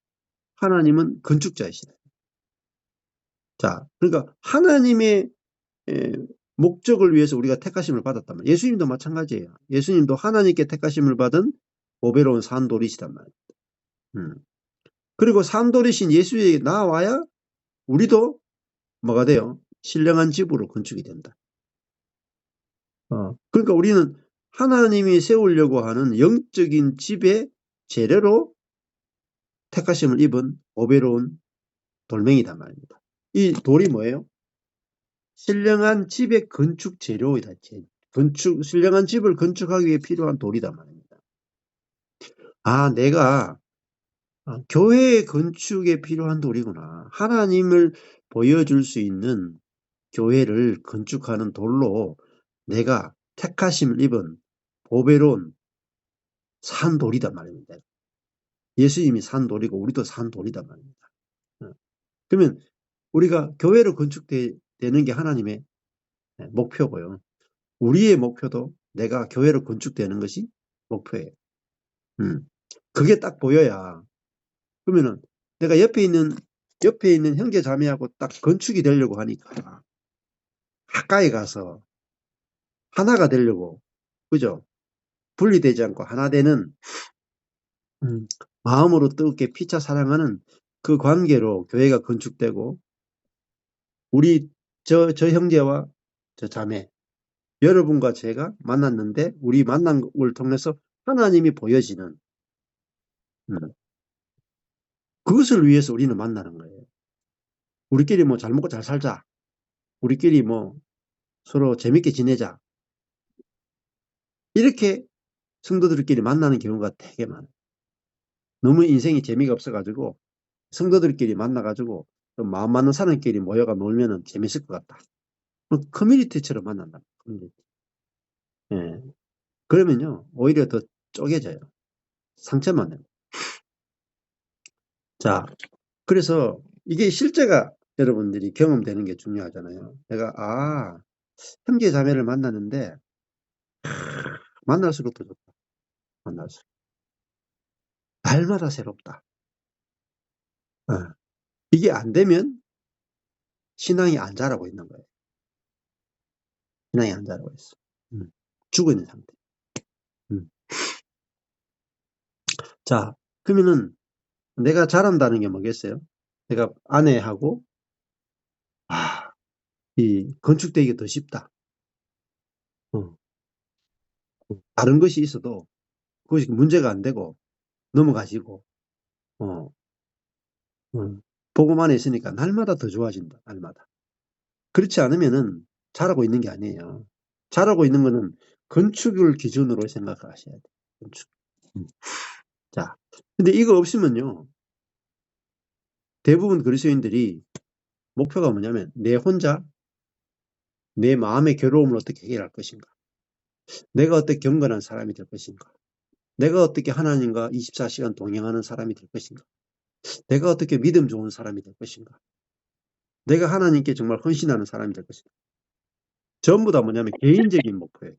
하나님은 건축자이시다. 자, 그러니까 하나님의 목적을 위해서 우리가 택하심을 받았단 말이에요. 예수님도 마찬가지예요. 예수님도 하나님께 택하심을 받은 보배로운 산돌이시단 말이에요. 그리고 산돌이신 예수에게 나와야 우리도 뭐가 돼요? 신령한 집으로 건축이 된다. 그러니까 우리는 하나님이 세우려고 하는 영적인 집의 재료로 택하심을 입은 보배로운 돌멩이단 말입니다. 이 돌이 뭐예요? 신령한 집의 건축 재료이다. 신령한 집을 건축하기 위해 필요한 돌이단 말입니다. 내가 교회의 건축에 필요한 돌이구나. 하나님을 보여줄 수 있는 교회를 건축하는 돌로 내가 택하심을 입은 보배로운 산돌이단 말입니다. 예수님이 산돌이고 우리도 산돌이단 말입니다. 그러면 우리가 교회로 건축되는 게 하나님의 목표고요. 우리의 목표도 내가 교회로 건축되는 것이 목표예요. 그게 딱 보여야, 그러면은 내가 옆에 있는 형제 자매하고 딱 건축이 되려고 하니까 가까이 가서 하나가 되려고, 그죠? 분리되지 않고 하나 되는 마음으로 뜨겁게 피차 사랑하는 그 관계로 교회가 건축되고, 우리 저 형제와 저 자매, 여러분과 제가 만났는데 우리 만난 걸 통해서 하나님이 보여지는, 그것을 위해서 우리는 만나는 거예요. 우리끼리 뭐 잘 먹고 잘 살자. 우리끼리 뭐 서로 재밌게 지내자. 이렇게 성도들끼리 만나는 경우가 되게 많아요. 너무 인생이 재미가 없어가지고 성도들끼리 만나가지고 좀 마음 맞는 사람끼리 모여가 놀면은 재밌을 것 같다. 커뮤니티처럼 만난다. 커뮤니티. 예. 그러면요, 오히려 더 쪼개져요. 상처만 내요. 자, 그래서 이게 실제가 여러분들이 경험되는 게 중요하잖아요. 내가, 형제 자매를 만나는데, 만날수록 더 좋다. 만날수록. 날마다 새롭다. 이게 안 되면 신앙이 안 자라고 있는 거예요. 신앙이 안 자라고 있어. 죽어 있는 상태. 자, 그러면은 내가 잘한다는 게 뭐겠어요? 내가 아내하고, 이 건축되기가 더 쉽다. 다른 것이 있어도 그것이 문제가 안 되고 넘어가시고, 어, 복음 안에 있으니까 날마다 더 좋아진다. 날마다. 그렇지 않으면은 잘하고 있는 게 아니에요. 잘하고 있는 거는 건축을 기준으로 생각하셔야 돼요. 건축. 자, 근데 이거 없으면요, 대부분 그리스도인들이 목표가 뭐냐면 내 혼자 내 마음의 괴로움을 어떻게 해결할 것인가, 내가 어떻게 경건한 사람이 될 것인가, 내가 어떻게 하나님과 24시간 동행하는 사람이 될 것인가, 내가 어떻게 믿음 좋은 사람이 될 것인가, 내가 하나님께 정말 헌신하는 사람이 될 것인가. 전부 다 뭐냐면 개인적인 목표예요.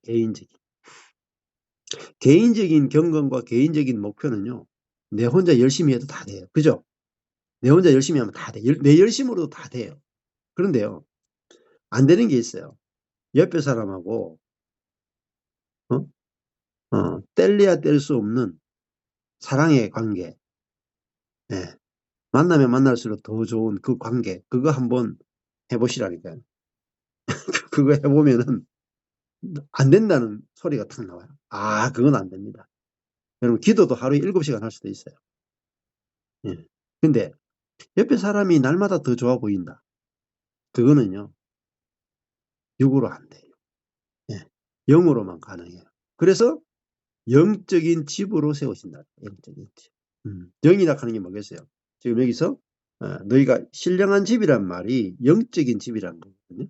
개인적인 경건과 개인적인 목표는요, 내 혼자 열심히 해도 다 돼요. 그죠? 내 혼자 열심히 하면 다 돼. 내 열심으로도 다 돼요. 그런데요, 안 되는 게 있어요. 옆에 사람하고 뗄래야 뗄 수 없는 사랑의 관계, 만나면 만날수록 더 좋은 그 관계, 그거 한번 해보시라니까요. 그거 해보면은 안 된다는 소리가 탁 나와요. 그건 안 됩니다. 여러분, 기도도 하루에 7시간 할 수도 있어요. 근데 옆에 사람이 날마다 더 좋아 보인다. 그거는요, 육으로 안 돼요. 영으로만 가능해요. 그래서 영적인 집으로 세우신다. 영적인 집. 영이라 하는 게 뭐겠어요? 지금 여기서 너희가 신령한 집이란 말이 영적인 집이라는 거거든요.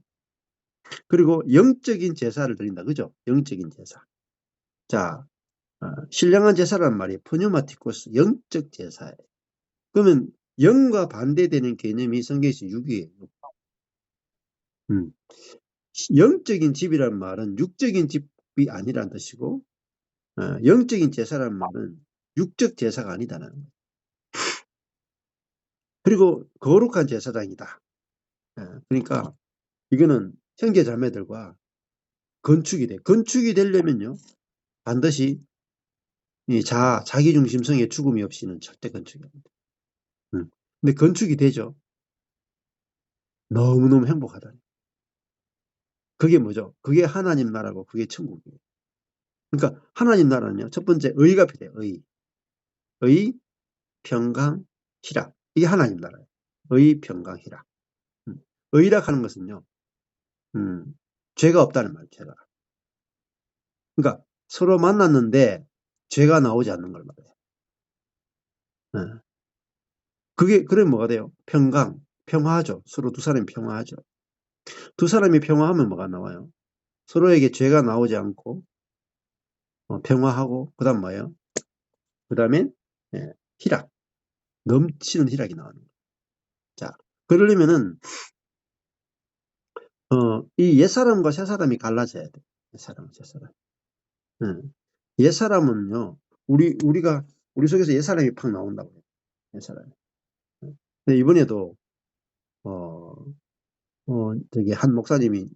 그리고 영적인 제사를 드린다. 그죠? 영적인 제사. 자, 신령한 제사란 말이 푸뉴마티코스, 영적 제사예요. 그러면 영과 반대되는 개념이 성경에서 육이에요. 영적인 집이란 말은 육적인 집이 아니라는 뜻이고, 영적인 제사란 말은 육적 제사가 아니다는 거예요. 그리고 거룩한 제사장이다. 그러니까 이거는 형제 자매들과 건축이 돼. 건축이 되려면요, 반드시 이 자기 중심성의 죽음이 없이는 절대 건축이 안 돼. 근데 건축이 되죠. 너무너무 행복하다. 그게 뭐죠? 그게 하나님 나라고 그게 천국이에요. 그러니까 하나님 나라는요, 첫 번째 의가 필요해요. 의, 평강, 희락. 이게 하나님 나라예요. 의, 평강, 희락. 의락 하는 것은요, 죄가 없다는 말이에요. 죄가. 그러니까 서로 만났는데 죄가 나오지 않는 걸 말해요. 그게 그래 뭐가 돼요? 평강, 평화하죠. 서로 두 사람이 평화하죠. 두 사람이 평화하면 뭐가 나와요? 서로에게 죄가 나오지 않고 평화하고 그다음 뭐예요? 그다음에 예, 희락, 넘치는 희락이 나오는 거예요. 자, 그러려면은 이 옛사람과 새사람이 갈라져야 돼. 옛사람, 새사람. 옛사람은요, 우리 속에서 옛사람이 팍 나온다고 해요. 옛사람이. 근데 이번에도, 어, 저기 한 목사님이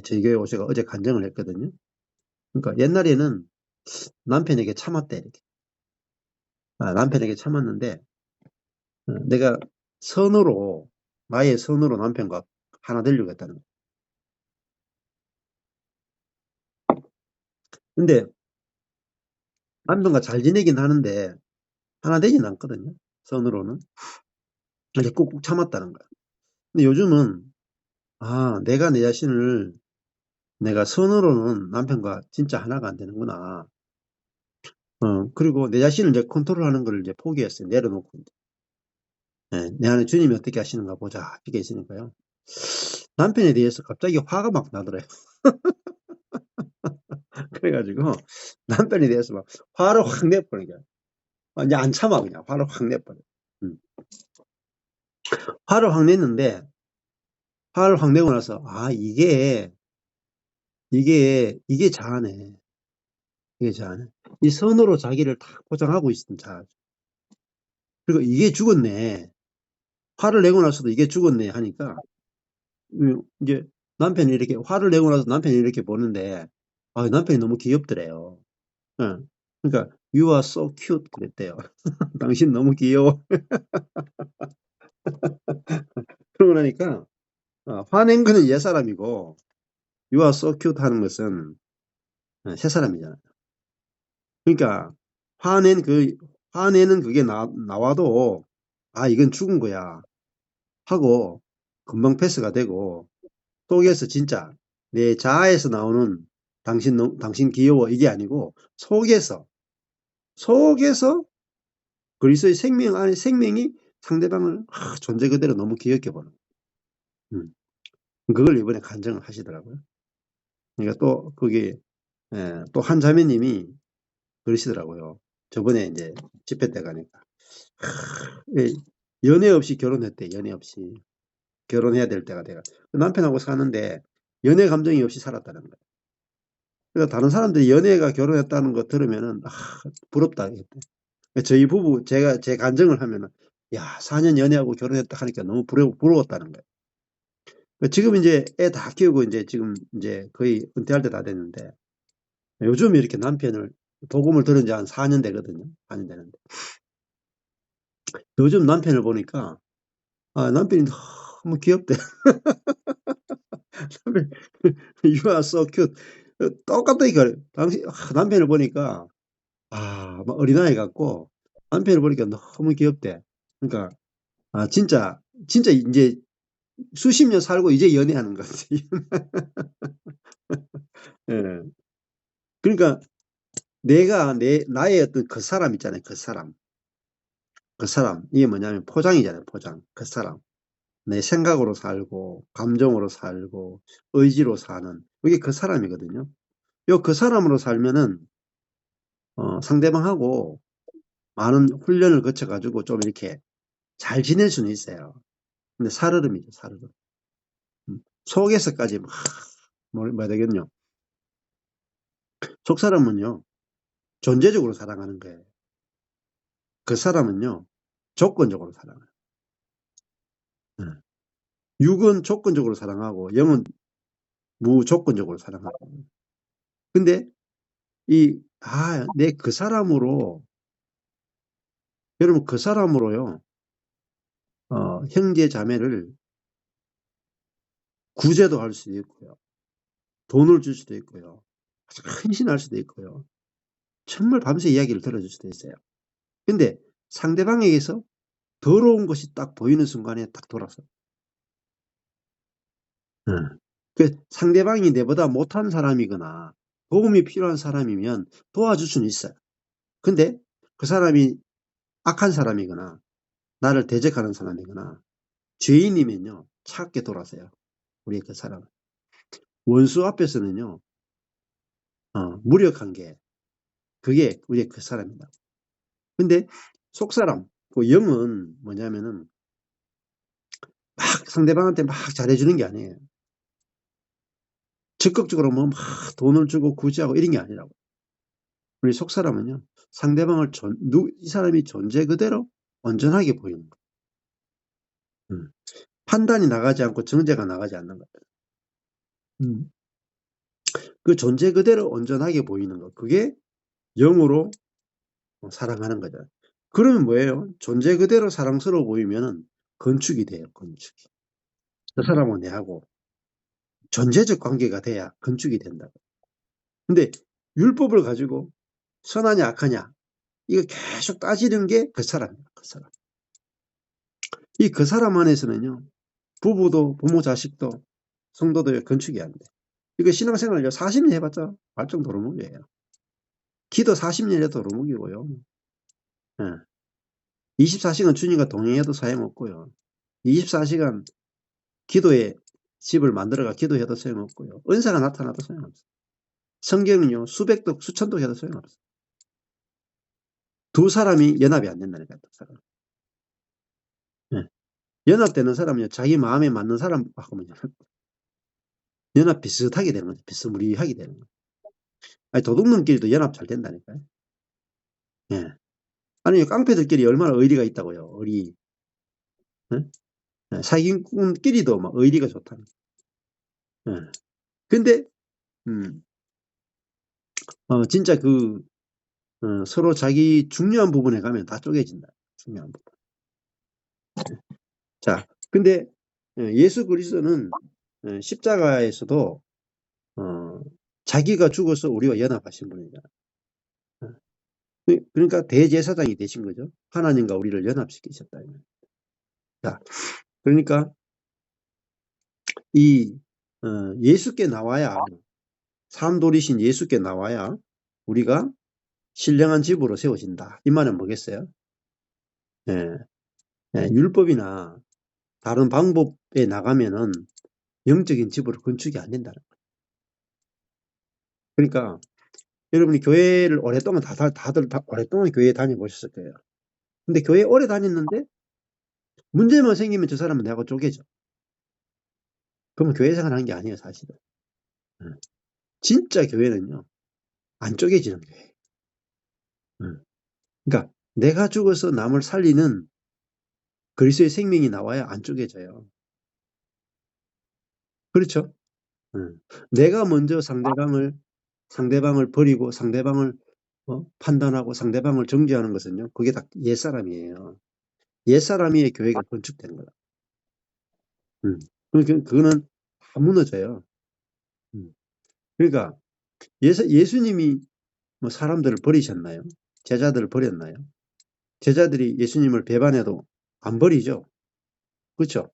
저희 교회 오셔가 어제 간증을 했거든요. 그러니까 옛날에는 남편에게 참았대, 이렇게. 남편에게 참았는데, 내가 선으로, 나의 선으로 남편과 하나 되려고 했다는 거예요. 근데 남편과 잘 지내긴 하는데, 하나 되진 않거든요. 선으로는. 이제 꾹꾹 참았다는 거야. 근데 요즘은, 내가 내 자신을, 내가 선으로는 남편과 진짜 하나가 안 되는구나. 그리고 내 자신을 이제 컨트롤하는 걸 이제 포기했어요. 내려놓고. 내 안에 주님이 어떻게 하시는가 보자. 이게 있으니까요. 남편에 대해서 갑자기 화가 막 나더래요. 그래가지고 남편에 대해서 막 화를 확 내버린 거야. 이제 안 참아 그냥 화를 확 내버려. 음. 화를 확 내고 나서 이게 자아네. 이게 자아네. 이 선으로 자기를 다 포장하고 있던 자아. 그리고 이게 죽었네. 화를 내고 나서도 이게 죽었네 하니까 이제 남편이 이렇게 화를 내고 나서 남편이 이렇게 보는데 남편이 너무 귀엽더래요. 예. 그러니까 You are so cute 그랬대요. 당신 너무 귀여워. 그러고 나니까 화낸 거는 옛사람이고 You are so cute 하는 것은 새사람이잖아요. 그러니까 화내는 그게 나와도 이건 죽은 거야 하고 금방 패스가 되고 속에서 진짜 내 자아에서 나오는 당신 귀여워 이게 아니고 속에서 그리스도의 생명 안에 생명이 상대방을 존재 그대로 너무 귀엽게 보는 음. 그걸 이번에 간증을 하시더라고요. 그러니까 또 그게 또 한 자매님이 그러시더라고요. 저번에 이제 집회 때 가니까 예, 연애 없이 결혼했대. 연애 없이 결혼해야 될 때가 돼가 남편하고 사는데 연애 감정이 없이 살았다는 거예요. 그러니까 다른 사람들이 연애가 결혼했다는 거 들으면은 부럽다 했대. 저희 부부 제 간증을 하면은 야 4년 연애하고 결혼했다 하니까 너무 부러웠다는 거예요. 지금 이제 애 다 키우고 지금 이제 거의 은퇴할 때 다 됐는데 요즘 이렇게 남편을 복음을 들은 지 한 4년 되거든요. 4년 되는데 요즘 남편을 보니까 남편이 너무 귀엽대. You are so cute. 똑같다니까. 당신 남편을 보니까 막 어린아이 같고 남편을 보니까 너무 귀엽대. 그러니까 진짜 이제 수십 년 살고 이제 연애하는 거지. 예. 그러니까 나의 어떤 그 사람 있잖아요. 그 사람. 그 사람. 이게 뭐냐면 포장이잖아요. 포장. 그 사람. 내 생각으로 살고, 감정으로 살고, 의지로 사는. 그게 그 사람이거든요. 그 사람으로 살면은, 상대방하고 많은 훈련을 거쳐가지고 좀 이렇게 잘 지낼 수는 있어요. 근데 살얼음이죠, 살얼음. 속에서까지 뭐야 되겠냐. 속 사람은요, 존재적으로 사랑하는 거예요. 그 사람은요, 조건적으로 사랑해요. 육은 조건적으로 사랑하고, 영은 무조건적으로 사랑하고. 근데, 내 그 사람으로, 여러분, 그 사람으로요, 형제 자매를 구제도 할 수도 있고요. 돈을 줄 수도 있고요. 헌신할 수도 있고요. 정말 밤새 이야기를 들어줄 수도 있어요. 근데 상대방에게서 더러운 것이 딱 보이는 순간에 딱 돌아서. 그 상대방이 내보다 못한 사람이거나 도움이 필요한 사람이면 도와줄 수는 있어요. 근데 그 사람이 악한 사람이거나 나를 대적하는 사람이거나 죄인이면요 차갑게 돌아서요. 우리의 그 사람. 원수 앞에서는요, 무력한 게, 그게 우리의 그 사람이다. 근데 속사람, 그 영은 뭐냐면은 막 상대방한테 막 잘해주는 게 아니에요. 적극적으로 뭐 막 돈을 주고 구제하고 이런 게 아니라고. 우리 속사람은요, 상대방을 이 사람이 존재 그대로 온전하게 보이는 거예요. 판단이 나가지 않고 정죄가 나가지 않는 거예요. 그 존재 그대로 온전하게 보이는 거. 그게 영으로 사랑하는 거죠. 그러면 뭐예요? 존재 그대로 사랑스러워 보이면은 건축이 돼요, 건축이. 그 사람은 내하고 존재적 관계가 돼야 건축이 된다고. 근데 율법을 가지고 선하냐 악하냐 이거 계속 따지는 게 그 사람이에요. 그 사람. 이 그 사람 안에서는요. 부부도 부모 자식도 성도도 건축이 안 돼. 이거 신앙생활 40년 해봤자 말종 도루묵이에요. 기도 40년 해도 도루묵이고요. 24시간 주님과 동행해도 소용없고요. 24시간 기도에 집을 만들어가 기도해도 소용없고요. 은사가 나타나도 소용없어요. 성경은요. 수백독 수천독 해도 소용없어요. 두 사람이 연합이 안 된다니까요. 두 사람. 연합되는 사람은요. 자기 마음에 맞는 사람하고만 연합 비슷하게 되는 거죠. 비스무리하게 되는 거죠. 아니, 도둑놈끼리도 연합 잘 된다니까요. 예. 아니, 깡패들끼리 얼마나 의리가 있다고요. 의리. 예? 사기꾼끼리도 막 의리가 좋다는. 예. 근데 진짜 서로 자기 중요한 부분에 가면 다 쪼개진다. 중요한 부분. 자, 근데 예수 그리스도는 십자가에서도 자기가 죽어서 우리와 연합하신 분이잖아. 그러니까 대제사장이 되신 거죠. 하나님과 우리를 연합시키셨다. 자, 그러니까 이 예수께 나와야 삼돌이신 예수께 나와야 우리가 신령한 집으로 세워진다. 이 말은 뭐겠어요? 예, 율법이나 다른 방법에 나가면은 영적인 집으로 건축이 안 된다는 거예요. 그러니까 여러분이 교회를 오랫동안 다들 오랫동안 교회에 다녀보셨을 거예요. 근데 교회 오래 다녔는데 문제만 생기면 저 사람은 내가 쪼개져. 그러면 교회 생활하는 게 아니에요, 사실은. 진짜 교회는요, 안 쪼개지는 교회. 그러니까 내가 죽어서 남을 살리는 그리스도의 생명이 나와야 안 쪼개져요. 그렇죠? 내가 먼저 상대방을 버리고 상대방을 판단하고 상대방을 정죄하는 것은요, 그게 다 옛사람이에요. 옛사람이 교회가 건축되는 거다. 그거는 다 무너져요. 그러니까 예수님이 뭐 사람들을 버리셨나요? 제자들을 버렸나요? 제자들이 예수님을 배반해도 안 버리죠. 그렇죠?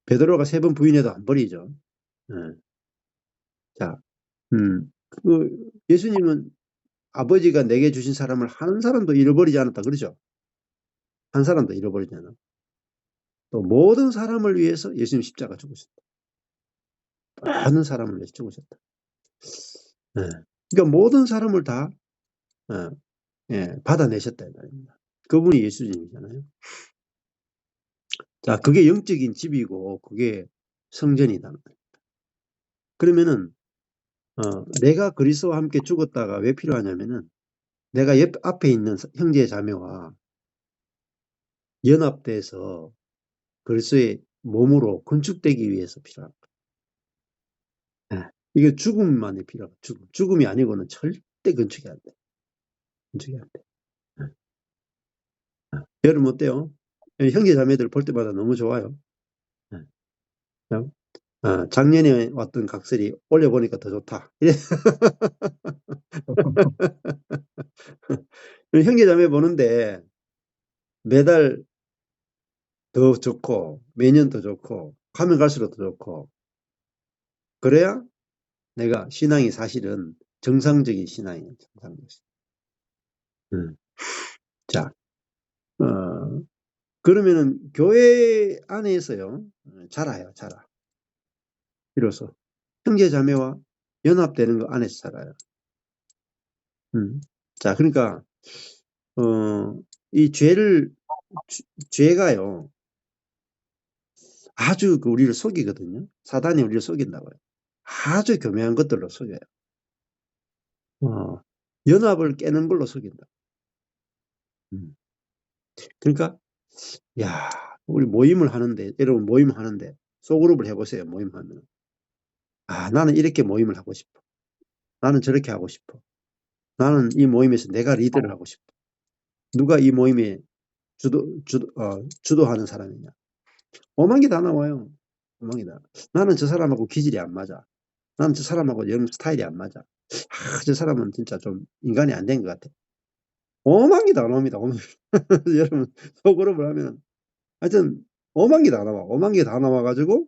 베드로가 3번 부인해도 안 버리죠. 예. 자, 예수님은 아버지가 내게 주신 사람을 한 사람도 잃어버리지 않았다. 그러죠? 한 사람도 잃어버리지 않아. 또 모든 사람을 위해서 예수님 십자가 죽으셨다. 많은 사람을 위해서 죽으셨다. 예. 그러니까 모든 사람을 다 받아내셨다. 그분이 예수님이잖아요. 자, 그게 영적인 집이고 그게 성전이다. 그러면은 내가 그리스도와 함께 죽었다가 왜 필요하냐면은 내가 앞에 있는 형제 자매와 연합돼서 그리스도의 몸으로 건축되기 위해서 필요합니다. 이게 죽음만이 필요하고 죽음이 아니고는 절대 건축이 안 돼. 건축이 안 돼. 여러분 어때요? 형제 자매들 볼 때마다 너무 좋아요. 작년에 왔던 각설이 올려보니까 더 좋다. 형제 자매 보는데 매달 더 좋고 매년 더 좋고 가면 갈수록 더 좋고 그래야 내가 신앙이 사실은 정상적인 신앙이에요. 정상적인. 자, 그러면은 교회 안에서요 자라요, 자라. 비로소 형제 자매와 연합되는 거 안에서 살아요. 자, 그러니까 이 죄가요 아주 우리를 속이거든요. 사단이 우리를 속인다고요. 아주 교묘한 것들로 속여요. 연합을 깨는 걸로 속인다. 그러니까 야, 우리 모임을 하는데, 여러분 모임을 하는데 소그룹을 해보세요. 모임하면 나는 이렇게 모임을 하고 싶어. 나는 저렇게 하고 싶어. 나는 이 모임에서 내가 리더를 하고 싶어. 누가 이 모임에 주도하는 사람이냐. 오만 개 다 나와요. 오만 개 다. 나는 저 사람하고 기질이 안 맞아. 나는 저 사람하고 영 스타일이 안 맞아. 저 사람은 진짜 좀 인간이 안 된 것 같아. 오만 개 다 나옵니다. 여러분 소그룹을 하면 하여튼 오만 개 다 나와. 오만 개 다 나와가지고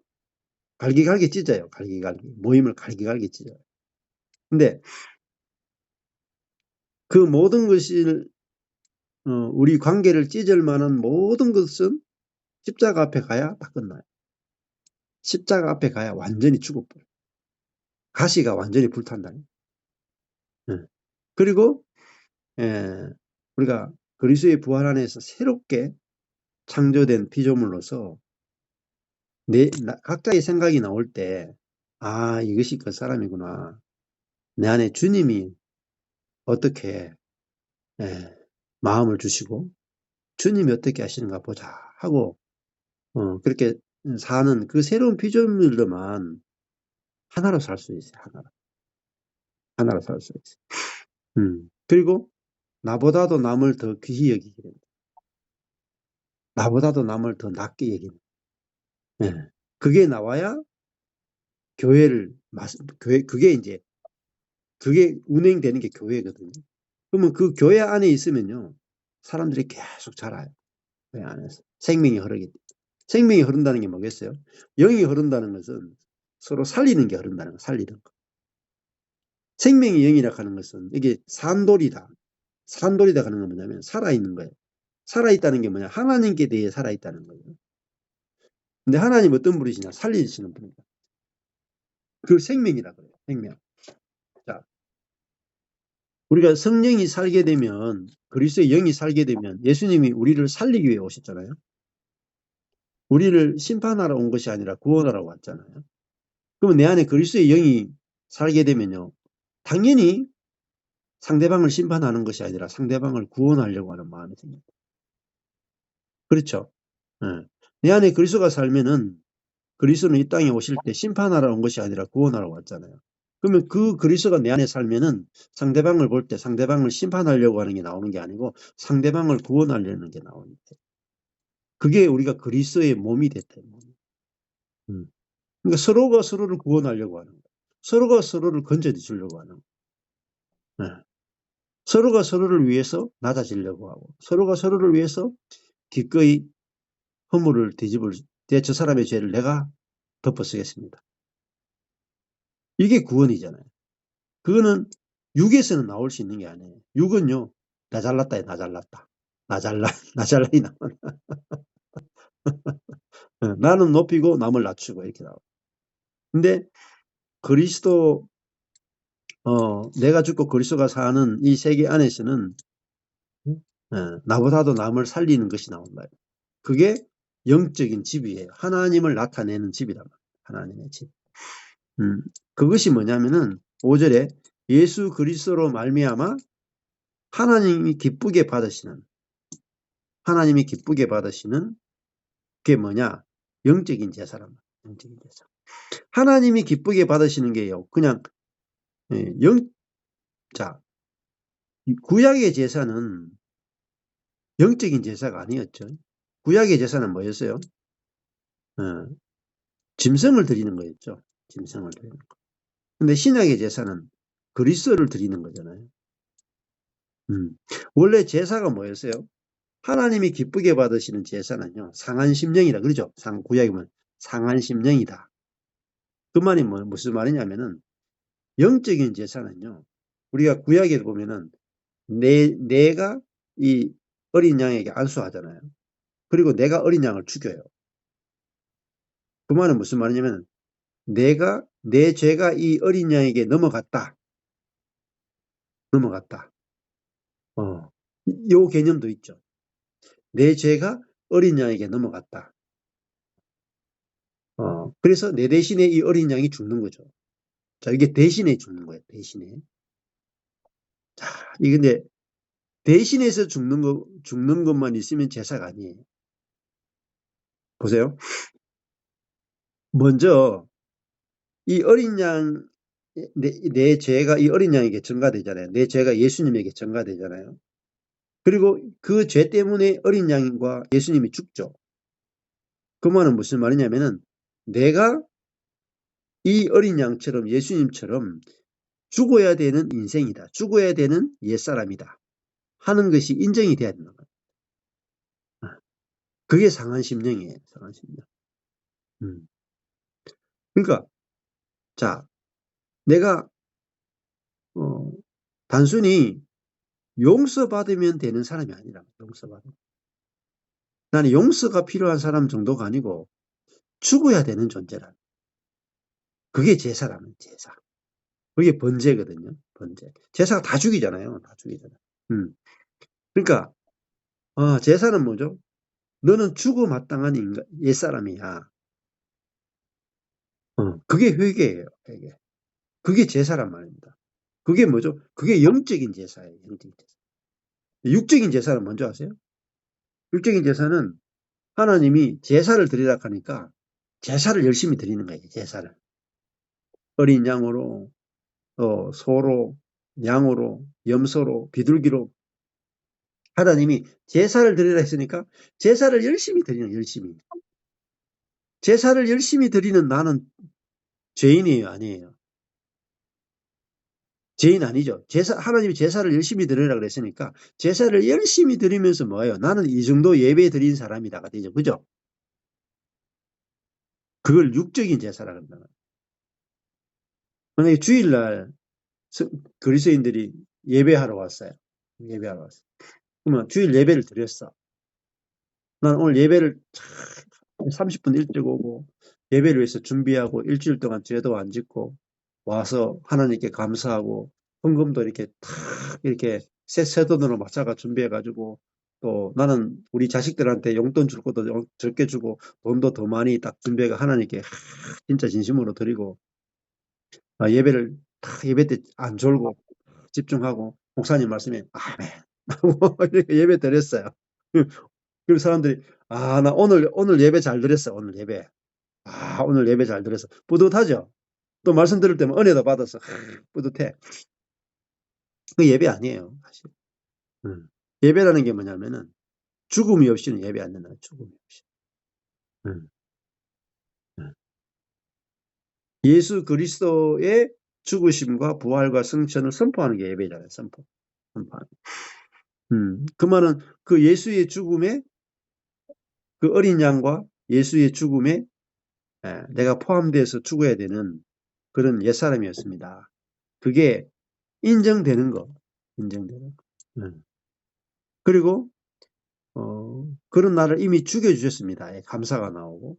갈기갈기 찢어요. 갈기갈기. 모임을 갈기갈기 찢어요. 근데 그 모든 것을 우리 관계를 찢을 만한 모든 것은 십자가 앞에 가야 다 끝나요. 십자가 앞에 가야 완전히 죽어버려. 가시가 완전히 불탄다. 그리고 우리가 그리스도의 부활 안에서 새롭게 창조된 피조물로서 각자의 생각이 나올 때 이것이 그 사람이구나. 내 안에 주님이 어떻게 마음을 주시고 주님이 어떻게 하시는가 보자 하고 그렇게 사는 그 새로운 피조물들만 하나로 살 수 있어요. 하나로 살 수 있어요. 그리고 나보다도 남을 더 귀히 여기게 됩니다. 나보다도 남을 더 낮게 여기는. 그게 나와야 그게 운행되는 게 교회거든요. 그러면 그 교회 안에 있으면요, 사람들이 계속 자라요. 교회 안에서. 생명이 흐르기. 생명이 흐른다는 게 뭐겠어요? 영이 흐른다는 것은 서로 살리는 게 흐른다는 거, 살리는 거. 생명의 영이라고 하는 것은 이게 산돌이다. 산돌이다 하는 건 뭐냐면 살아있는 거예요. 살아있다는 게 뭐냐? 하나님께 대해 살아있다는 거예요. 근데 하나님 어떤 분이시냐? 살리시는 분이다. 그걸 생명이라 그래요. 생명. 자, 우리가 성령이 살게 되면, 그리스도의 영이 살게 되면 예수님이 우리를 살리기 위해 오셨잖아요. 우리를 심판하러 온 것이 아니라 구원하러 왔잖아요. 그러면 내 안에 그리스도의 영이 살게 되면요, 당연히 상대방을 심판하는 것이 아니라 상대방을 구원하려고 하는 마음이 생깁니다. 그렇죠? 내 안에 그리스도가 살면은 그리스도는 이 땅에 오실 때 심판하러 온 것이 아니라 구원하러 왔잖아요. 그러면 그 그리스도가 내 안에 살면은 상대방을 볼 때 상대방을 심판하려고 하는 게 나오는 게 아니고 상대방을 구원하려는 게 나오는 거예요. 그게 우리가 그리스도의 몸이 됐다. 그러니까 서로가 서로를 구원하려고 하는 거예요. 서로가 서로를 건져주려고 하는 거예요. 서로가 서로를 위해서 낮아지려고 하고 서로가 서로를 위해서 기꺼이 허물을 저 사람의 죄를 내가 덮어쓰겠습니다. 이게 구원이잖아요. 그거는 육에서는 나올 수 있는 게 아니에요. 육은요, 나 잘났다, 나 잘났다. 나 잘나이 나. 나는 높이고 남을 낮추고 이렇게 나와요. 근데 그리스도, 내가 죽고 그리스도가 사는 이 세계 안에서는 나보다도 남을 살리는 것이 나온다. 그게 영적인 집이에요. 하나님을 나타내는 집이다. 하나님의 집. 그것이 뭐냐면은 5절에 예수 그리스도로 말미암아 하나님이 기쁘게 받으시는 그게 뭐냐? 영적인 제사란 말이에요. 영적인 제사. 하나님이 기쁘게 받으시는 게요. 그냥 자, 구약의 제사는 영적인 제사가 아니었죠. 구약의 제사는 뭐였어요? 짐승을 드리는 거였죠. 짐승을 드리는 거. 근데 신약의 제사는 그리스도를 드리는 거잖아요. 원래 제사가 뭐였어요? 하나님이 기쁘게 받으시는 제사는요, 상한 심령이다. 그러죠? 구약에 보면 상한 심령이다. 그 말이 무슨 말이냐면은, 영적인 제사는요, 우리가 구약에 보면은, 내가 이 어린 양에게 안수하잖아요. 그리고 내가 어린 양을 죽여요. 그 말은 무슨 말이냐면, 내 죄가 이 어린 양에게 넘어갔다. 넘어갔다. 요 개념도 있죠. 내 죄가 어린 양에게 넘어갔다. 그래서 내 대신에 이 어린 양이 죽는 거죠. 자, 이게 대신에 죽는 거예요. 대신에. 자, 이 근데 대신해서 죽는 것만 있으면 제사가 아니에요. 보세요. 먼저 이 어린 양, 내 죄가 이 어린 양에게 전가되잖아요. 내 죄가 예수님에게 전가되잖아요. 그리고 그 죄 때문에 어린 양과 예수님이 죽죠. 그 말은 무슨 말이냐면은 내가 이 어린 양처럼 예수님처럼 죽어야 되는 인생이다. 죽어야 되는 옛사람이다. 하는 것이 인정이 돼야 되는 거예요. 그게 상한 심령이에요. 상한 심령. 그러니까 자, 내가 단순히 용서받으면 되는 사람이 아니라 용서받으면. 나는 용서가 필요한 사람 정도가 아니고 죽어야 되는 존재라. 그게 제사라는 제사. 그게 번제거든요. 번제. 제사가 다 죽이잖아요. 다 죽이잖아요. 그러니까 제사는 뭐죠? 너는 죽어마땅한 옛사람이야. 그게 회개예요. 회개. 그게 제사란 말입니다. 그게 뭐죠? 그게 영적인 제사예요. 영적인 제사. 육적인 제사는 뭔지 아세요? 육적인 제사는 하나님이 제사를 드리라 하니까 제사를 열심히 드리는 거예요. 제사를. 어린 양으로, 소로, 양으로, 염소로, 비둘기로 하나님이 제사를 드리라 했으니까 제사를 열심히 드리는 거예요. 열심히. 제사를 열심히 드리는 나는 죄인이에요? 아니에요? 죄인 아니죠. 하나님이 제사를 열심히 드리라 그랬으니까 제사를 열심히 드리면서 뭐예요? 나는 이 정도 예배 드린 사람이다가 되죠. 그죠? 그걸 육적인 제사라 그런다. 만약에 주일날 그리스도인들이 예배하러 왔어요. 예배하러 왔어요. 그러면 주일 예배를 드렸어. 난 오늘 예배를 30분 일찍 오고 예배를 위해서 준비하고 일주일 동안 죄도 안 짓고 와서 하나님께 감사하고 헌금도 이렇게 탁 이렇게 새 돈으로 맞춰가 준비해가지고 또 나는 우리 자식들한테 용돈 줄 것도 적게 주고 돈도 더 많이 딱 준비해가 하나님께 진짜 진심으로 드리고 예배를 탁 예배 때 안 졸고 집중하고 목사님 말씀에 아멘 하고 이렇게 예배 드렸어요. 그리고 사람들이 나 오늘 예배 잘 드렸어. 오늘 예배. 오늘 예배 잘 드렸어. 뿌듯하죠? 또 말씀 들을 때면 은혜도 받아서 뿌듯해. 그 예배 아니에요. 사실. 예배라는 게 뭐냐면은 죽음이 없이는 예배 안 된다. 죽음이 없이. 예수 그리스도의 죽으심과 부활과 승천을 선포하는 게 예배잖아요. 선포하는. 그 말은 그 예수의 죽음에 그 어린 양과 예수의 죽음에 내가 포함돼서 죽어야 되는 그런 옛사람이었습니다. 그게 인정되는 거. 인정되는 거. 그리고 그런 나를 이미 죽여주셨습니다. 감사가 나오고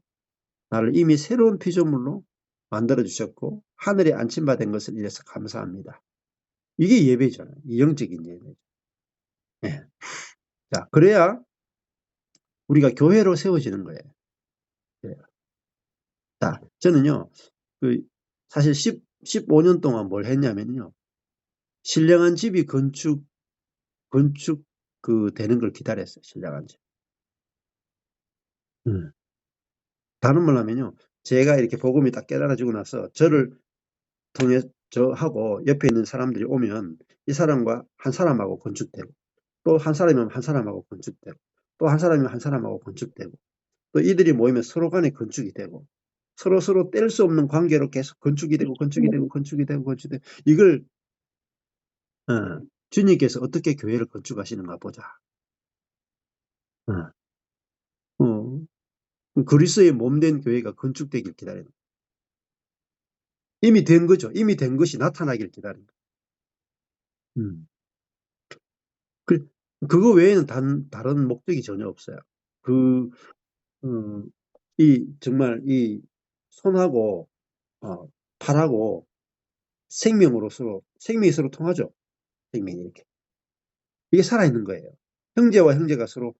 나를 이미 새로운 피조물로 만들어주셨고 하늘에 안침받은 것을 이래서 감사합니다. 이게 예배잖아요. 영적인 예배죠. 네. 자, 그래야 우리가 교회로 세워지는 거예요. 네. 자, 저는요, 사실 15년 동안 뭘 했냐면요. 신령한 집이 건축 되는 걸 기다렸어요. 신령한 집. 다른 말로 하면요. 제가 이렇게 복음이 딱 깨달아지고 나서 저를 통해 저하고 옆에 있는 사람들이 오면 이 사람과 한 사람하고 건축되고 또 한 사람이면 한 사람하고 건축되고 또 한 사람이면 한 사람하고 건축되고 또 이들이 모이면 서로 간에 건축이 되고 서로 뗄 수 없는 관계로 계속 건축이 되고 건축이 되고 건축이 되고 건축이 되고 이걸 주님께서 어떻게 교회를 건축하시는가 보자. 그리스도의 몸된 교회가 건축되길 기다리는 이미 된 거죠. 이미 된 것이 나타나길 기다리는 거예요. 그거 외에는 다른 목적이 전혀 없어요. 정말 이 손하고 팔하고 생명이 서로 통하죠. 생명이 이렇게. 이게 살아있는 거예요. 형제와 형제가 서로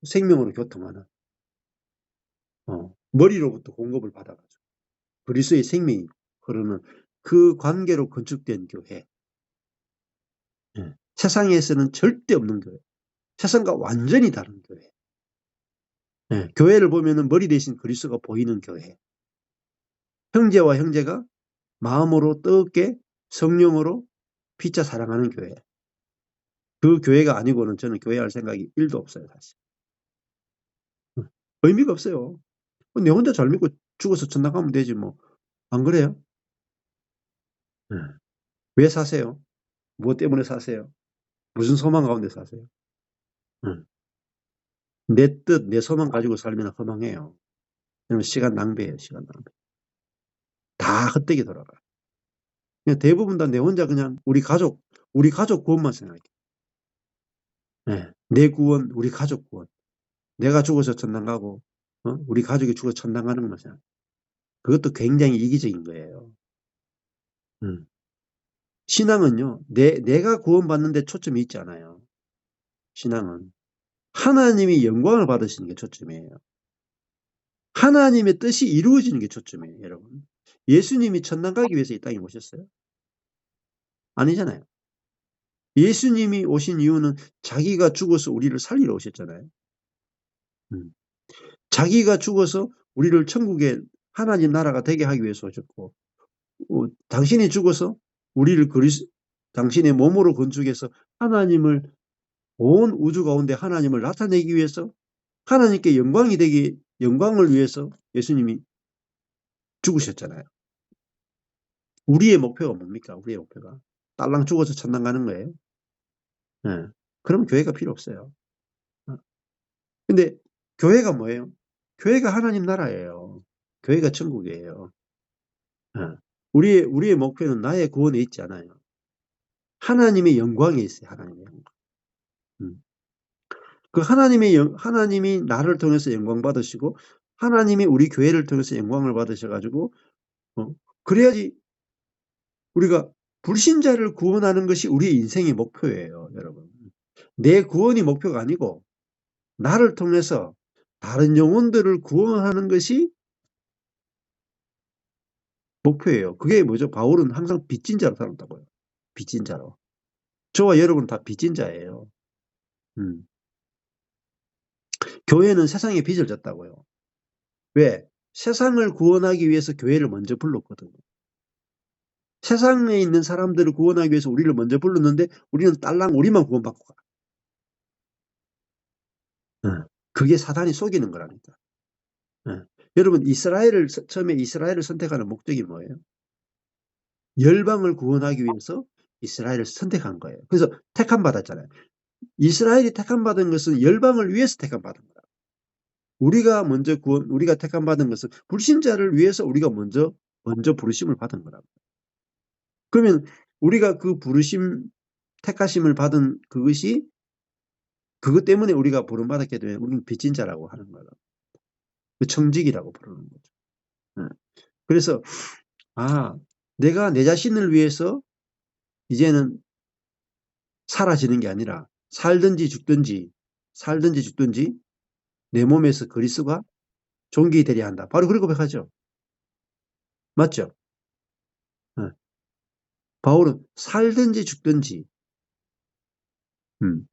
생명으로 교통하는, 머리로부터 공급을 받아가지고 그리스도의 생명이 흐르는 그 관계로 건축된 교회. 예. 세상에서는 절대 없는 교회. 세상과 완전히 다른 교회. 예. 교회를 보면은 머리 대신 그리스도가 보이는 교회. 형제와 형제가 마음으로 뜨겁게 성령으로 피차 사랑하는 교회. 그 교회가 아니고는 저는 교회할 생각이 1도 없어요, 사실. 의미가 없어요. 내 혼자 잘 믿고 죽어서 천당 가면 되지 뭐. 안 그래요? 예. 왜 사세요? 무엇 때문에 사세요? 무슨 소망 가운데 사세요? 예. 내 뜻, 내 소망 가지고 살면 허망해요. 그러면 시간 낭비예요, 시간 낭비. 다 헛되게 돌아가. 그냥 대부분 다 내 혼자 그냥 우리 가족 구원만 생각해. 예. 내 구원, 우리 가족 구원. 내가 죽어서 천당 가고, 우리 가족이 죽어서 천당 가는 것만 생각해. 그것도 굉장히 이기적인 거예요. 음. 신앙은요, 내가 구원받는 데 초점이 있지 않아요. 신앙은. 하나님이 영광을 받으시는 게 초점이에요. 하나님의 뜻이 이루어지는 게 초점이에요, 여러분. 예수님이 천당 가기 위해서 이 땅에 오셨어요? 아니잖아요. 예수님이 오신 이유는 자기가 죽어서 우리를 살리러 오셨잖아요. 자기가 죽어서 우리를 천국의 하나님 나라가 되게 하기 위해서 오셨고, 당신이 죽어서 우리를 당신의 몸으로 건축해서 하나님을 온 우주 가운데 하나님을 나타내기 위해서 하나님께 영광을 위해서 예수님이 죽으셨잖아요. 우리의 목표가 뭡니까? 우리의 목표가 딸랑 죽어서 천당 가는 거예요. 네. 그러면 교회가 필요 없어요. 근데 교회가 뭐예요? 교회가 하나님 나라예요. 교회가 천국이에요. 네. 우리의 목표는 나의 구원에 있지 않아요. 하나님의 영광에 있어요. 하나님의 영광. 그 하나님이 나를 통해서 영광 받으시고 하나님이 우리 교회를 통해서 영광을 받으셔가지고 그래야지 우리가 불신자를 구원하는 것이 우리의 인생의 목표예요, 여러분. 내 구원이 목표가 아니고 나를 통해서 다른 영혼들을 구원하는 것이 목표예요. 그게 뭐죠? 바울은 항상 빚진 자로 살았다고요. 빚진 자로. 저와 여러분 다 빚진 자예요. 교회는 세상에 빚을 졌다고요. 왜? 세상을 구원하기 위해서 교회를 먼저 불렀거든요. 세상에 있는 사람들을 구원하기 위해서 우리를 먼저 불렀는데 우리는 딸랑 우리만 구원받고 가. 그게 사단이 속이는 거라니까. 여러분 처음에 이스라엘을 선택하는 목적이 뭐예요? 열방을 구원하기 위해서 이스라엘을 선택한 거예요. 그래서 택함 받았잖아요. 이스라엘이 택함 받은 것은 열방을 위해서 택함 받은 거야. 우리가 택함 받은 것은 불신자를 위해서 우리가 먼저 부르심을 받은 거라고. 그러면 우리가 그 택하심을 받은 그것 때문에 우리가 부름받았기 때문에 우리는 빚진 자라고 하는 거예요. 그 청직이라고 부르는 거죠. 그래서 내가 내 자신을 위해서 이제는 사라지는 게 아니라 살든지 죽든지 내 몸에서 그리스도가 존귀되려 한다. 바로 그렇게 고백하죠. 맞죠? 바울은 살든지 죽든지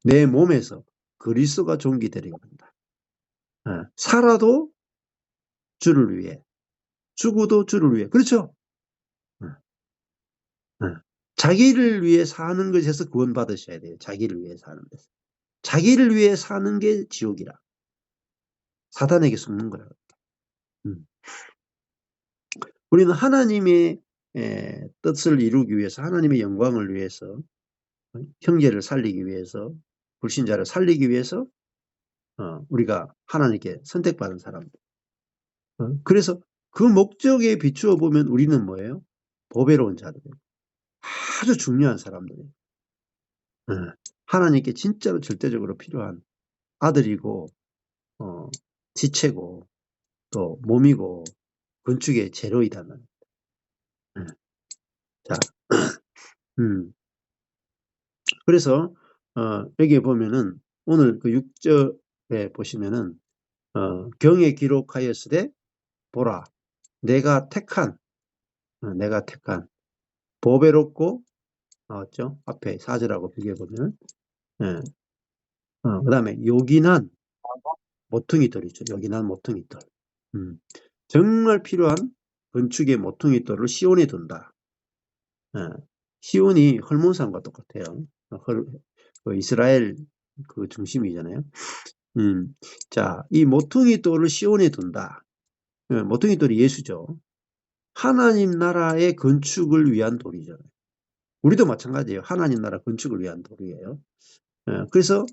내 몸에서 그리스도가 존귀되려 한다. 살아도 주를 위해, 죽어도 주를 위해. 그렇죠? 자기를 위해 사는 것에서 구원받으셔야 돼요. 자기를 위해 사는 데서. 자기를 위해 사는 게 지옥이라. 사단에게 속는 거라. 우리는 하나님의 뜻을 이루기 위해서 하나님의 영광을 위해서 형제를 살리기 위해서 불신자를 살리기 위해서 우리가 하나님께 선택받은 사람들. 그래서 그 목적에 비추어 보면 우리는 뭐예요? 보배로운 자들이에요. 아주 중요한 사람들이에요. 하나님께 진짜로 절대적으로 필요한 아들이고 지체고 또 몸이고 건축의 재료이다는. 예. 자, 그래서 여기에 보면은 오늘 그 6절에 보시면은 경에 기록하였으되 보라 내가 택한 보배롭고 나왔죠. 앞에 4절하고 비교해 보면 예. 그다음에 요긴한 모퉁이돌이죠. 요긴한 모퉁이돌. 정말 필요한 건축의 모퉁이돌을 시온에 둔다. 예. 시온이 헐몬산과 똑같아요. 그 이스라엘 그 중심이잖아요. 자, 이 모퉁이돌을 시온에 둔다. 모퉁이돌이 예수죠. 하나님 나라의 건축을 위한 돌이죠. 우리도 마찬가지예요. 하나님 나라 건축을 위한 돌이에요. 그래서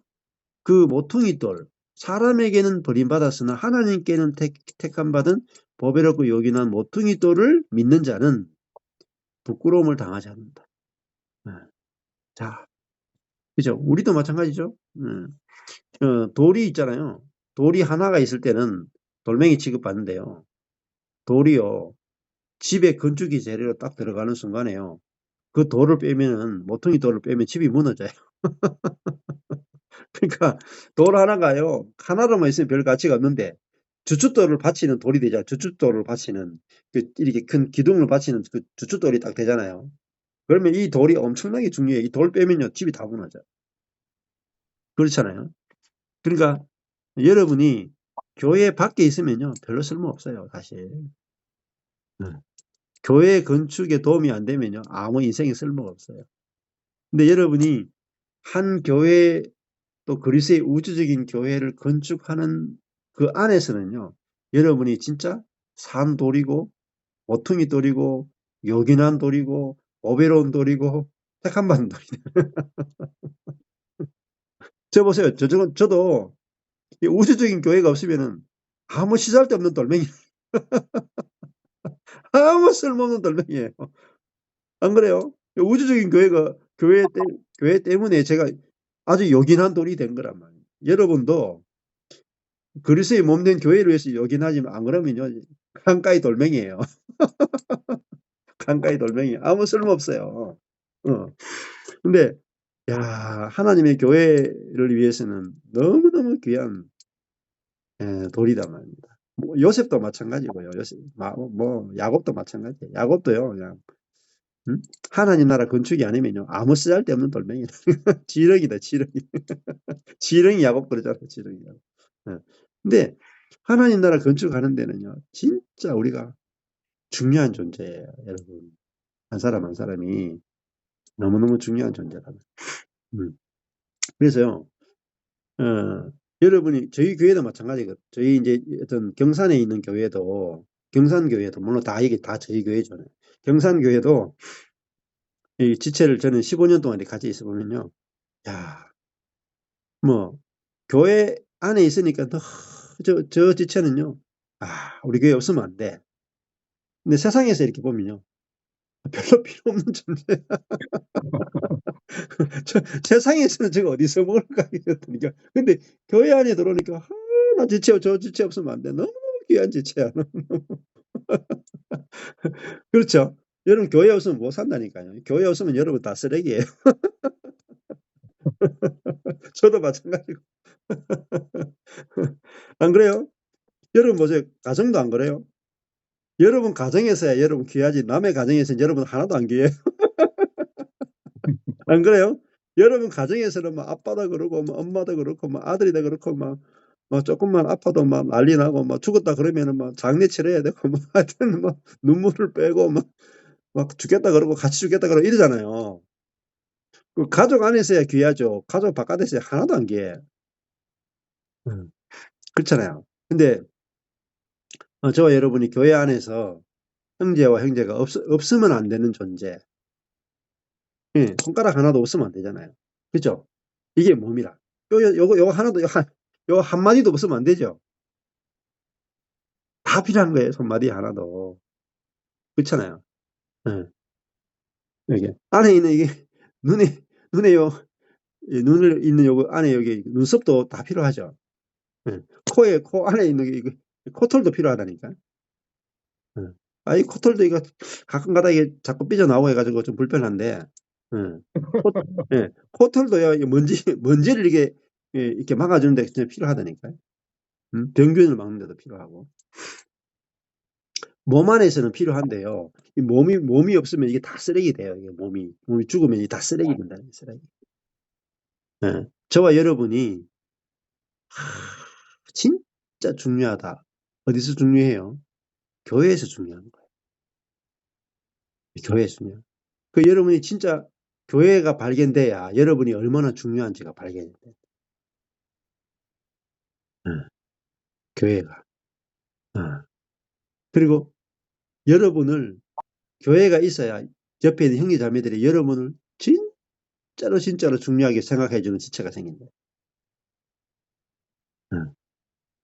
그 모퉁이돌, 사람에게는 버림받았으나 하나님께는 택함 받은 보배롭고 요긴한 모퉁이돌을 믿는 자는 부끄러움을 당하지 않는다. 자, 그죠? 우리도 마찬가지죠. 돌이 있잖아요. 돌이 하나가 있을 때는 돌멩이 취급받는데요. 돌이요. 집에 건축이 재료로 딱 들어가는 순간에요. 그 돌을 빼면은, 모퉁이 돌을 빼면 집이 무너져요. 그러니까 돌 하나가요. 하나로만 있으면 별 가치가 없는데 주춧돌을 받치는 돌이 되잖아요. 주춧돌을 받치는 이렇게 큰 기둥을 받치는 그 주춧돌이 딱 되잖아요. 그러면 이 돌이 엄청나게 중요해요. 이 돌 빼면요. 집이 다 무너져요. 그렇잖아요. 그러니까 여러분이 교회 밖에 있으면요. 별로 쓸모없어요. 사실. 교회 건축에 도움이 안 되면요. 아무 인생에 쓸모가 없어요. 근데 여러분이 한 교회 또 그리스의 우주적인 교회를 건축하는 그 안에서는요. 여러분이 진짜 산 돌이고 모퉁이 돌이고 요긴한 돌이고 오베로운 돌이고 택함 받은 돌이. 저 보세요. 저도 이 우주적인 교회가 없으면은 아무 시잘데없는 돌멩이, 아무 쓸모없는 돌멩이에요. 안 그래요? 우주적인 교회 때문에 제가 아주 요긴한 돌이 된 거란 말이에요. 여러분도 그리스의 몸된 교회를 위해서 요긴하지만 안 그러면요. 강가의 돌멩이에요. 강가의 돌멩이. 아무 쓸모없어요. 근데, 야, 하나님의 교회를 위해서는 너무너무 귀한 돌이다 말입니다. 뭐 요셉도 마찬가지고요. 야곱도 마찬가지예요. 야곱도요, 그냥, 하나님 나라 건축이 아니면요. 아무 쓰잘데없는 돌멩이. 지렁이다, 지렁이. 지렁이 야곱 그러잖아요, 지렁이 야곱. 예. 근데 하나님 나라 건축하는 데는요. 진짜 우리가 중요한 존재예요, 여러분. 한 사람 한 사람이 너무너무 중요한 존재라면. 그래서요, 여러분이, 저희 교회도 마찬가지거든요. 저희 이제 어떤 경산에 있는 교회도, 경산교회도, 물론 이게 다 저희 교회잖아요. 경산교회도 이 지체를 저는 15년 동안 같이 있어 보면요. 야, 뭐, 교회 안에 있으니까 저 지체는요. 우리 교회 없으면 안 돼. 근데 세상에서 이렇게 보면요. 별로 필요 없는 존재. 세상에서는 제가 어디서 먹을까 이랬더니까. 근데 교회 안에 들어오니까 나 저 지체 없으면 안 돼. 너무 귀한 지체야. 그렇죠? 여러분 교회 없으면 못 산다니까요. 교회 없으면 여러분 다 쓰레기예요. 저도 마찬가지고. 안 그래요? 여러분 보세요. 가정도 안 그래요? 여러분 가정에서야 여러분 귀하지 남의 가정에서는 여러분 하나도 안 귀해요. 안 그래요? 여러분 가정에서는 막 아빠다 그러고 막 엄마다 그렇고 막 아들이다 그렇고 막 조금만 아파도 막 난리 나고 막 죽었다 그러면은 막 장례 치러야 되고 막 하여튼 막 눈물을 빼고 막 죽겠다 그러고 같이 죽겠다 그러고 이러잖아요. 그 가족 안에서야 귀하죠. 가족 바깥에서야 하나도 안 귀해. 그렇잖아요. 근데 저와 여러분이 교회 안에서 형제와 형제가 없으면 안 되는 존재. 예, 손가락 하나도 없으면 안 되잖아요. 그죠? 이게 몸이라. 요거 하나도, 요 한마디도 없으면 안 되죠. 다 필요한 거예요, 손마디 하나도. 그렇잖아요. 예. 이게 안에 있는 이게 눈에 눈을 있는 요거 안에 여기 눈썹도 다 필요하죠. 예. 코 안에 있는 게 이거 코털도 필요하다니까. 예. 이 코털도 이거 가끔가다 이게 자꾸 삐져나오고 해가지고 좀 불편한데, 예. 코털도요, 이 먼지를 이게, 이렇게 막아주는데 진짜 필요하다니까요. 병균을 막는 데도 필요하고. 몸 안에서는 필요한데요. 이 몸이 없으면 이게 다 쓰레기 돼요. 이게 몸이 죽으면 이게 다 쓰레기 된다. 쓰레기. 예. 저와 여러분이 진짜 중요하다. 어디서 중요해요? 교회에서 중요한 거예요. 교회에서 중요한. 여러분이 진짜 교회가 발견돼야 여러분이 얼마나 중요한지가 발견이 돼요. 교회가. 어. 그리고 여러분을 교회가 있어야 옆에 있는 형제 자매들이 여러분을 진짜로 중요하게 생각해 주는 지체가 생긴다.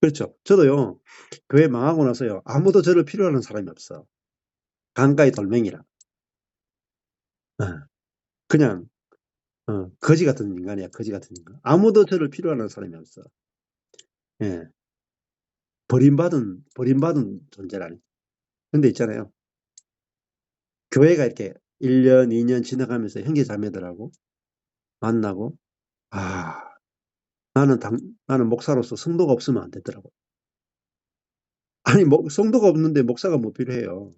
그렇죠. 저도요, 교회 망하고 나서요, 아무도 저를 필요로 하는 사람이 없어. 강가의 돌멩이라. 어. 그냥, 거지 같은 인간이야, 거지 같은 인간. 아무도 저를 필요로 하는 사람이 없어. 예. 버림받은 존재라니. 근데 있잖아요. 교회가 이렇게 1년, 2년 지나가면서 형제 자매들하고 만나고, 아, 나는 나는 목사로서 성도가 없으면 안 되더라고. 아니, 성도가 없는데 목사가 뭐 필요해요.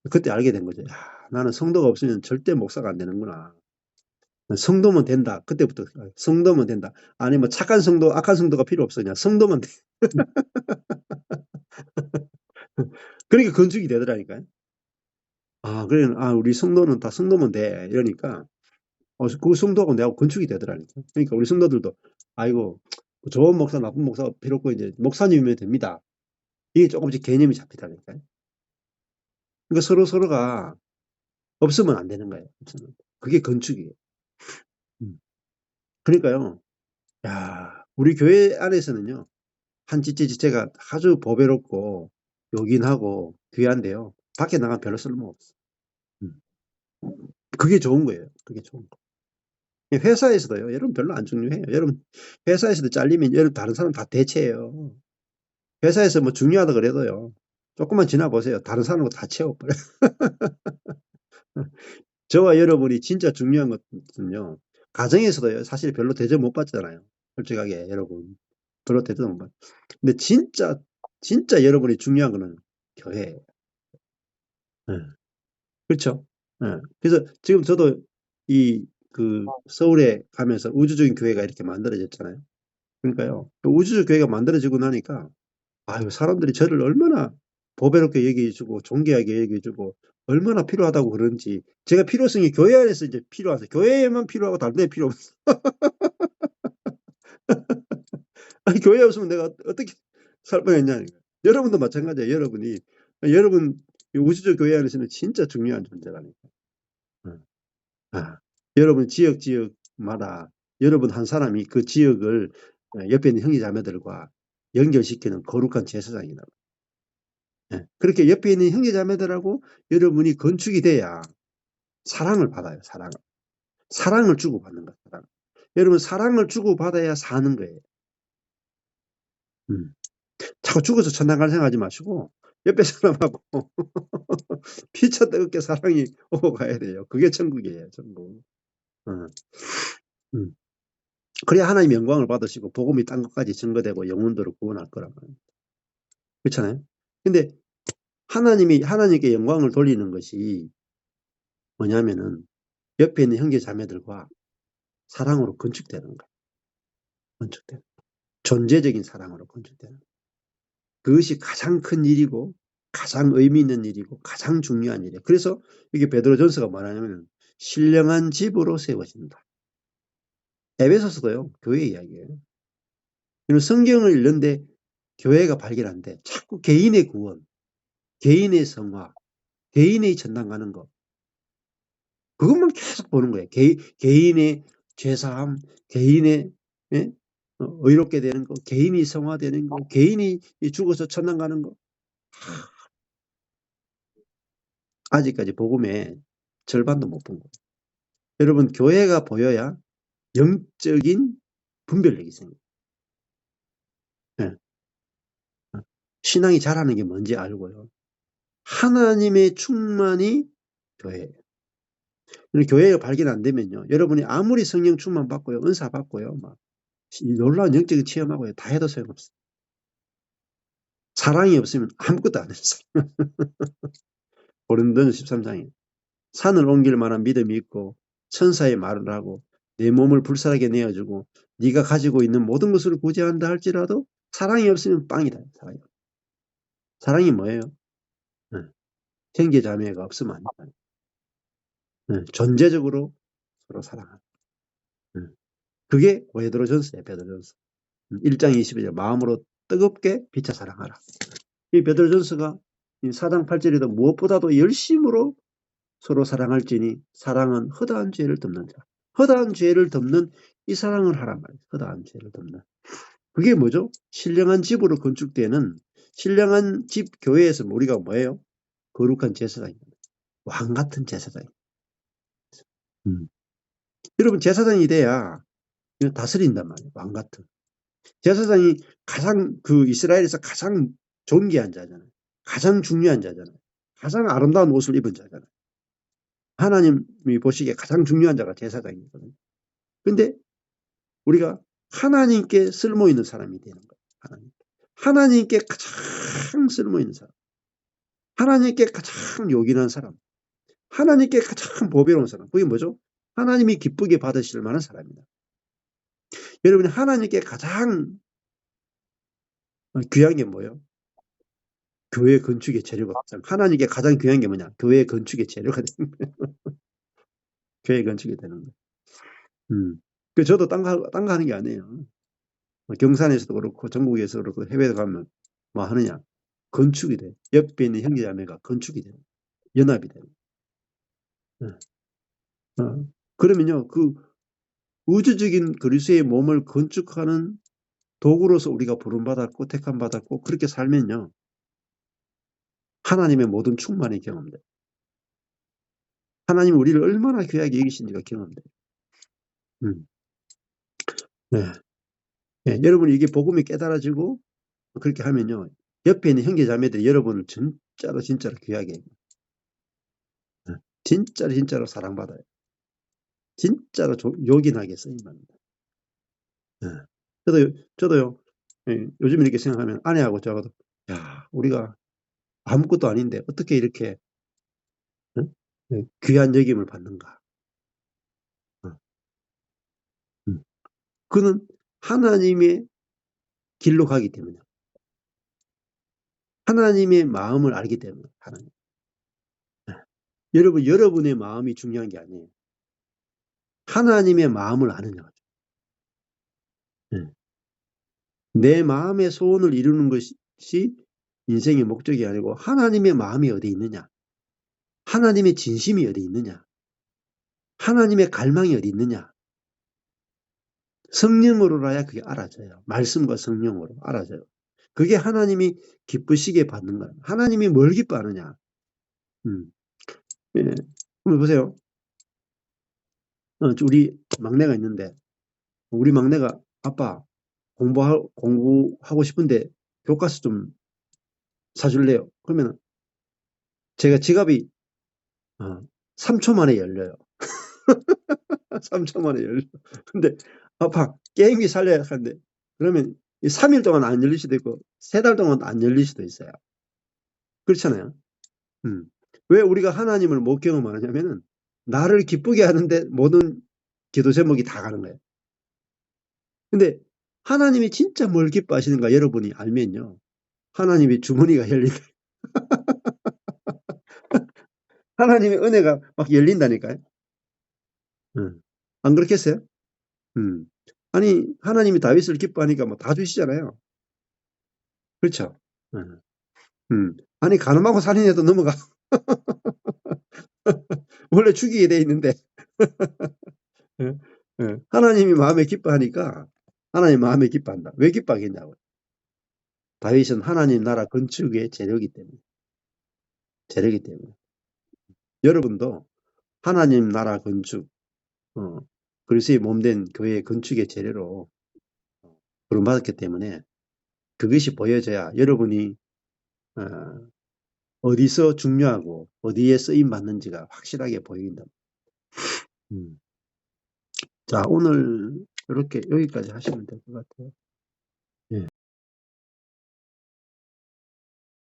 그때 알게 된 거죠. 야, 나는 성도가 없으면 절대 목사가 안 되는구나. 성도면 된다. 그때부터 성도면 된다. 아니 뭐 착한 성도, 악한 성도가 필요 없으냐. 성도면 돼. 그러니까 건축이 되더라니까요. 그래, 우리 성도는 다 성도면 돼. 이러니까, 그 성도하고 내하고 건축이 되더라니까. 그러니까 우리 성도들도, 아이고, 좋은 목사, 나쁜 목사 필요 없고, 이제, 목사님이면 됩니다. 이게 조금씩 개념이 잡히다니까요. 그러니까 서로가 없으면 안 되는 거예요. 없으면. 그게 건축이에요. 음. 그러니까요, 야, 우리 교회 안에서는요, 한 지체가 아주 보배롭고, 요긴하고, 귀한데요. 밖에 나가면 별로 쓸모없어. 음. 그게 좋은 거예요. 그게 좋은 거. 회사에서도요, 여러분 별로 안 중요해요. 여러분, 회사에서도 잘리면 여러분 다른 사람 다 대체해요. 회사에서 뭐 중요하다 그래도요, 조금만 지나보세요. 다른 사람하고 다 채워버려요. 저와 여러분이 진짜 중요한 것은요, 가정에서도요, 사실 별로 대접 못 받잖아요. 솔직하게, 여러분. 별로 대접 못 받. 근데 진짜 여러분이 중요한 거는 교회예요. 예. 그렇죠? 예. 그래서 지금 저도 서울에 가면서 우주적인 교회가 이렇게 만들어졌잖아요. 그러니까요. 우주적 교회가 만들어지고 나니까, 사람들이 저를 얼마나 보배롭게 얘기해주고, 존귀하게 얘기해주고, 얼마나 필요하다고 그런지, 제가 필요성이 교회 안에서 이제 필요하세요. 교회에만 필요하고 다른 데 필요 없어. 아니, 교회 없으면 내가 어떻게 살 뻔했냐. 여러분도 마찬가지예요. 여러분, 이 우주적 교회 안에서는 진짜 중요한 존재라니까. 어. 여러분 지역마다 여러분 한 사람이 그 지역을 옆에 있는 형제 자매들과 연결시키는 거룩한 제사장이다. 예. 그렇게 옆에 있는 형제 자매들하고 여러분이 건축이 돼야 사랑을 받아요. 사랑을 주고받는 거예요. 여러분 사랑을 주고받아야 사는 거예요. 자꾸 죽어서 천당 갈 생각하지 마시고 옆에 사람하고 피차 뜨겁게 사랑이 오고 가야 돼요. 그게 천국이에요. 천국. 어. 음. 그래야 하나님 영광을 받으시고 복음이 딴 것까지 증거되고 영혼들을 구원할 거란 말이에요. 그렇잖아요. 근데 하나님께 영광을 돌리는 것이 뭐냐면은 옆에 있는 형제 자매들과 사랑으로 건축되는 거예요. 건축되는. 존재적인 사랑으로 건축되는. 그것이 가장 큰 일이고 가장 의미 있는 일이고 가장 중요한 일이에요. 그래서 이게 베드로전서가 말하냐면 신령한 집으로 세워진다. 에베소서도요. 교회 이야기예요. 성경을 읽는데 교회가 발견한데 자꾸 개인의 구원, 개인의 성화, 개인의 전당 가는 거 그것만 계속 보는 거예요. 개인의 죄사함, 개인의 예? 의롭게 되는 거, 개인이 성화되는 거, 개인이 죽어서 천당 가는 거. 아직까지 복음의 절반도 못 본 거예요. 여러분 교회가 보여야 영적인 분별력이 생겨요. 예. 신앙이 잘하는 게 뭔지 알고요. 하나님의 충만이 교회예요. 교회가 발견 안 되면요, 여러분이 아무리 성령 충만 받고요, 은사 받고요, 막 놀라운 영적인 체험하고요, 다 해도 소용없어요. 사랑이 없으면 아무것도 안 했어요. 고린도전서 13장에 산을 옮길 만한 믿음이 있고 천사의 말을 하고 내 몸을 불살하게 내어주고 네가 가지고 있는 모든 것을 구제한다 할지라도 사랑이 없으면 빵이다. 사랑이 뭐예요? 형제 자매가 없으면 안 돼요. 존재적으로 서로 사랑하는. 그게 베드로전서예요. 베드로전서 1장 22절 마음으로 뜨겁게 비쳐 사랑하라. 이 베드로전서가 4장 8절에도 무엇보다도 열심으로 서로 사랑할지니 사랑은 허다한 죄를 덮는다. 허다한 죄를 덮는 이 사랑을 하란 말이에요. 허다한 죄를 덮는. 그게 뭐죠? 신령한 집으로 건축되는 신령한 집 교회에서 우리가 뭐예요? 거룩한 제사장입니다. 왕 같은 제사장. 여러분 제사장이 돼야 다스린단 말이에요. 왕 같은. 제사장이 가장 이스라엘에서 가장 존귀한 자잖아요. 가장 중요한 자잖아요. 가장 아름다운 옷을 입은 자잖아요. 하나님이 보시기에 가장 중요한 자가 제사장이거든요. 근데 우리가 하나님께 쓸모있는 사람이 되는 거예요. 하나님께 가장 쓸모있는 사람. 하나님께 가장 요긴한 사람. 하나님께 가장 보배로운 사람. 그게 뭐죠? 하나님이 기쁘게 받으실 만한 사람입니다. 여러분이 하나님께 가장 귀한 게 뭐예요? 교회 건축의 재료가 하나님께 가장 귀한 게 뭐냐? 교회 건축의 재료가 되는 거예요. 교회 건축이 되는 거예요. 저도 딴 거 하는 게 아니에요. 경산에서도 그렇고 전국에서도 그렇고 해외에 가면 뭐 하느냐? 건축이 돼. 옆에 있는 형제자매가 건축이 돼요. 연합이 돼요. 그러면요, 우주적인 그리스도의 몸을 건축하는 도구로서 우리가 부름받았고 택함받았고 그렇게 살면요, 하나님의 모든 충만이 경험돼요. 하나님이 우리를 얼마나 귀하게 여기신지가 경험돼요. 네. 네, 여러분이 이게 복음이 깨달아지고 그렇게 하면요, 옆에 있는 형제자매들이 여러분을 진짜로 귀하게 해요. 네. 진짜로 사랑받아요. 진짜로 요긴하게 쓰임합니다. 네. 저도요, 요즘 이렇게 생각하면 아내하고 저하고도, 야, 우리가 아무것도 아닌데 어떻게 이렇게 귀한 여김을 받는가. 그는 하나님의 길로 가기 때문에, 하나님의 마음을 알기 때문에. 하나님. 여러분의 마음이 중요한 게 아니에요. 하나님의 마음을 아느냐. 내 마음의 소원을 이루는 것이 인생의 목적이 아니고 하나님의 마음이 어디 있느냐, 하나님의 진심이 어디 있느냐, 하나님의 갈망이 어디 있느냐. 성령으로라야 그게 알아져요. 말씀과 성령으로 알아져요. 그게 하나님이 기쁘시게 받는 거예요. 하나님이 뭘 기뻐하느냐. 예. 한번 보세요. 우리 막내가 있는데 우리 막내가 아빠 공부하고 싶은데 교과서 좀 사줄래요? 그러면 제가 지갑이 3초 만에 열려요. 3초 만에 열려. 근데 아빠 게임기 살려야 하는데 그러면 3일 동안 안 열릴 수도 있고 3달 동안 안 열릴 수도 있어요. 그렇잖아요. 왜 우리가 하나님을 못 경험하느냐면은 나를 기쁘게 하는데 모든 기도 제목이 다 가는 거예요. 근데 하나님이 진짜 뭘 기뻐하시는가 여러분이 알면요, 하나님의 주머니가 열린다. 하나님의 은혜가 막 열린다니까요. 안 그렇겠어요? 아니 하나님이 다윗을 기뻐하니까 뭐 다 주시잖아요. 그렇죠? 아니 가늠하고 살인해도 넘어가. 원래 죽이게 돼 있는데 하나님이 마음에 기뻐하니까 하나님 마음에 기뻐한다. 왜 기뻐하겠냐고요. 다윗은 하나님 나라 건축의 재료이기 때문에. 여러분도 하나님 나라 건축, 그리스도의 몸된 교회의 건축의 재료로 부름받았기 때문에 그것이 보여져야 여러분이 어디서 중요하고 어디에 쓰임 받는지가 확실하게 보인다. 자, 오늘 이렇게 여기까지 하시면 될 것 같아요.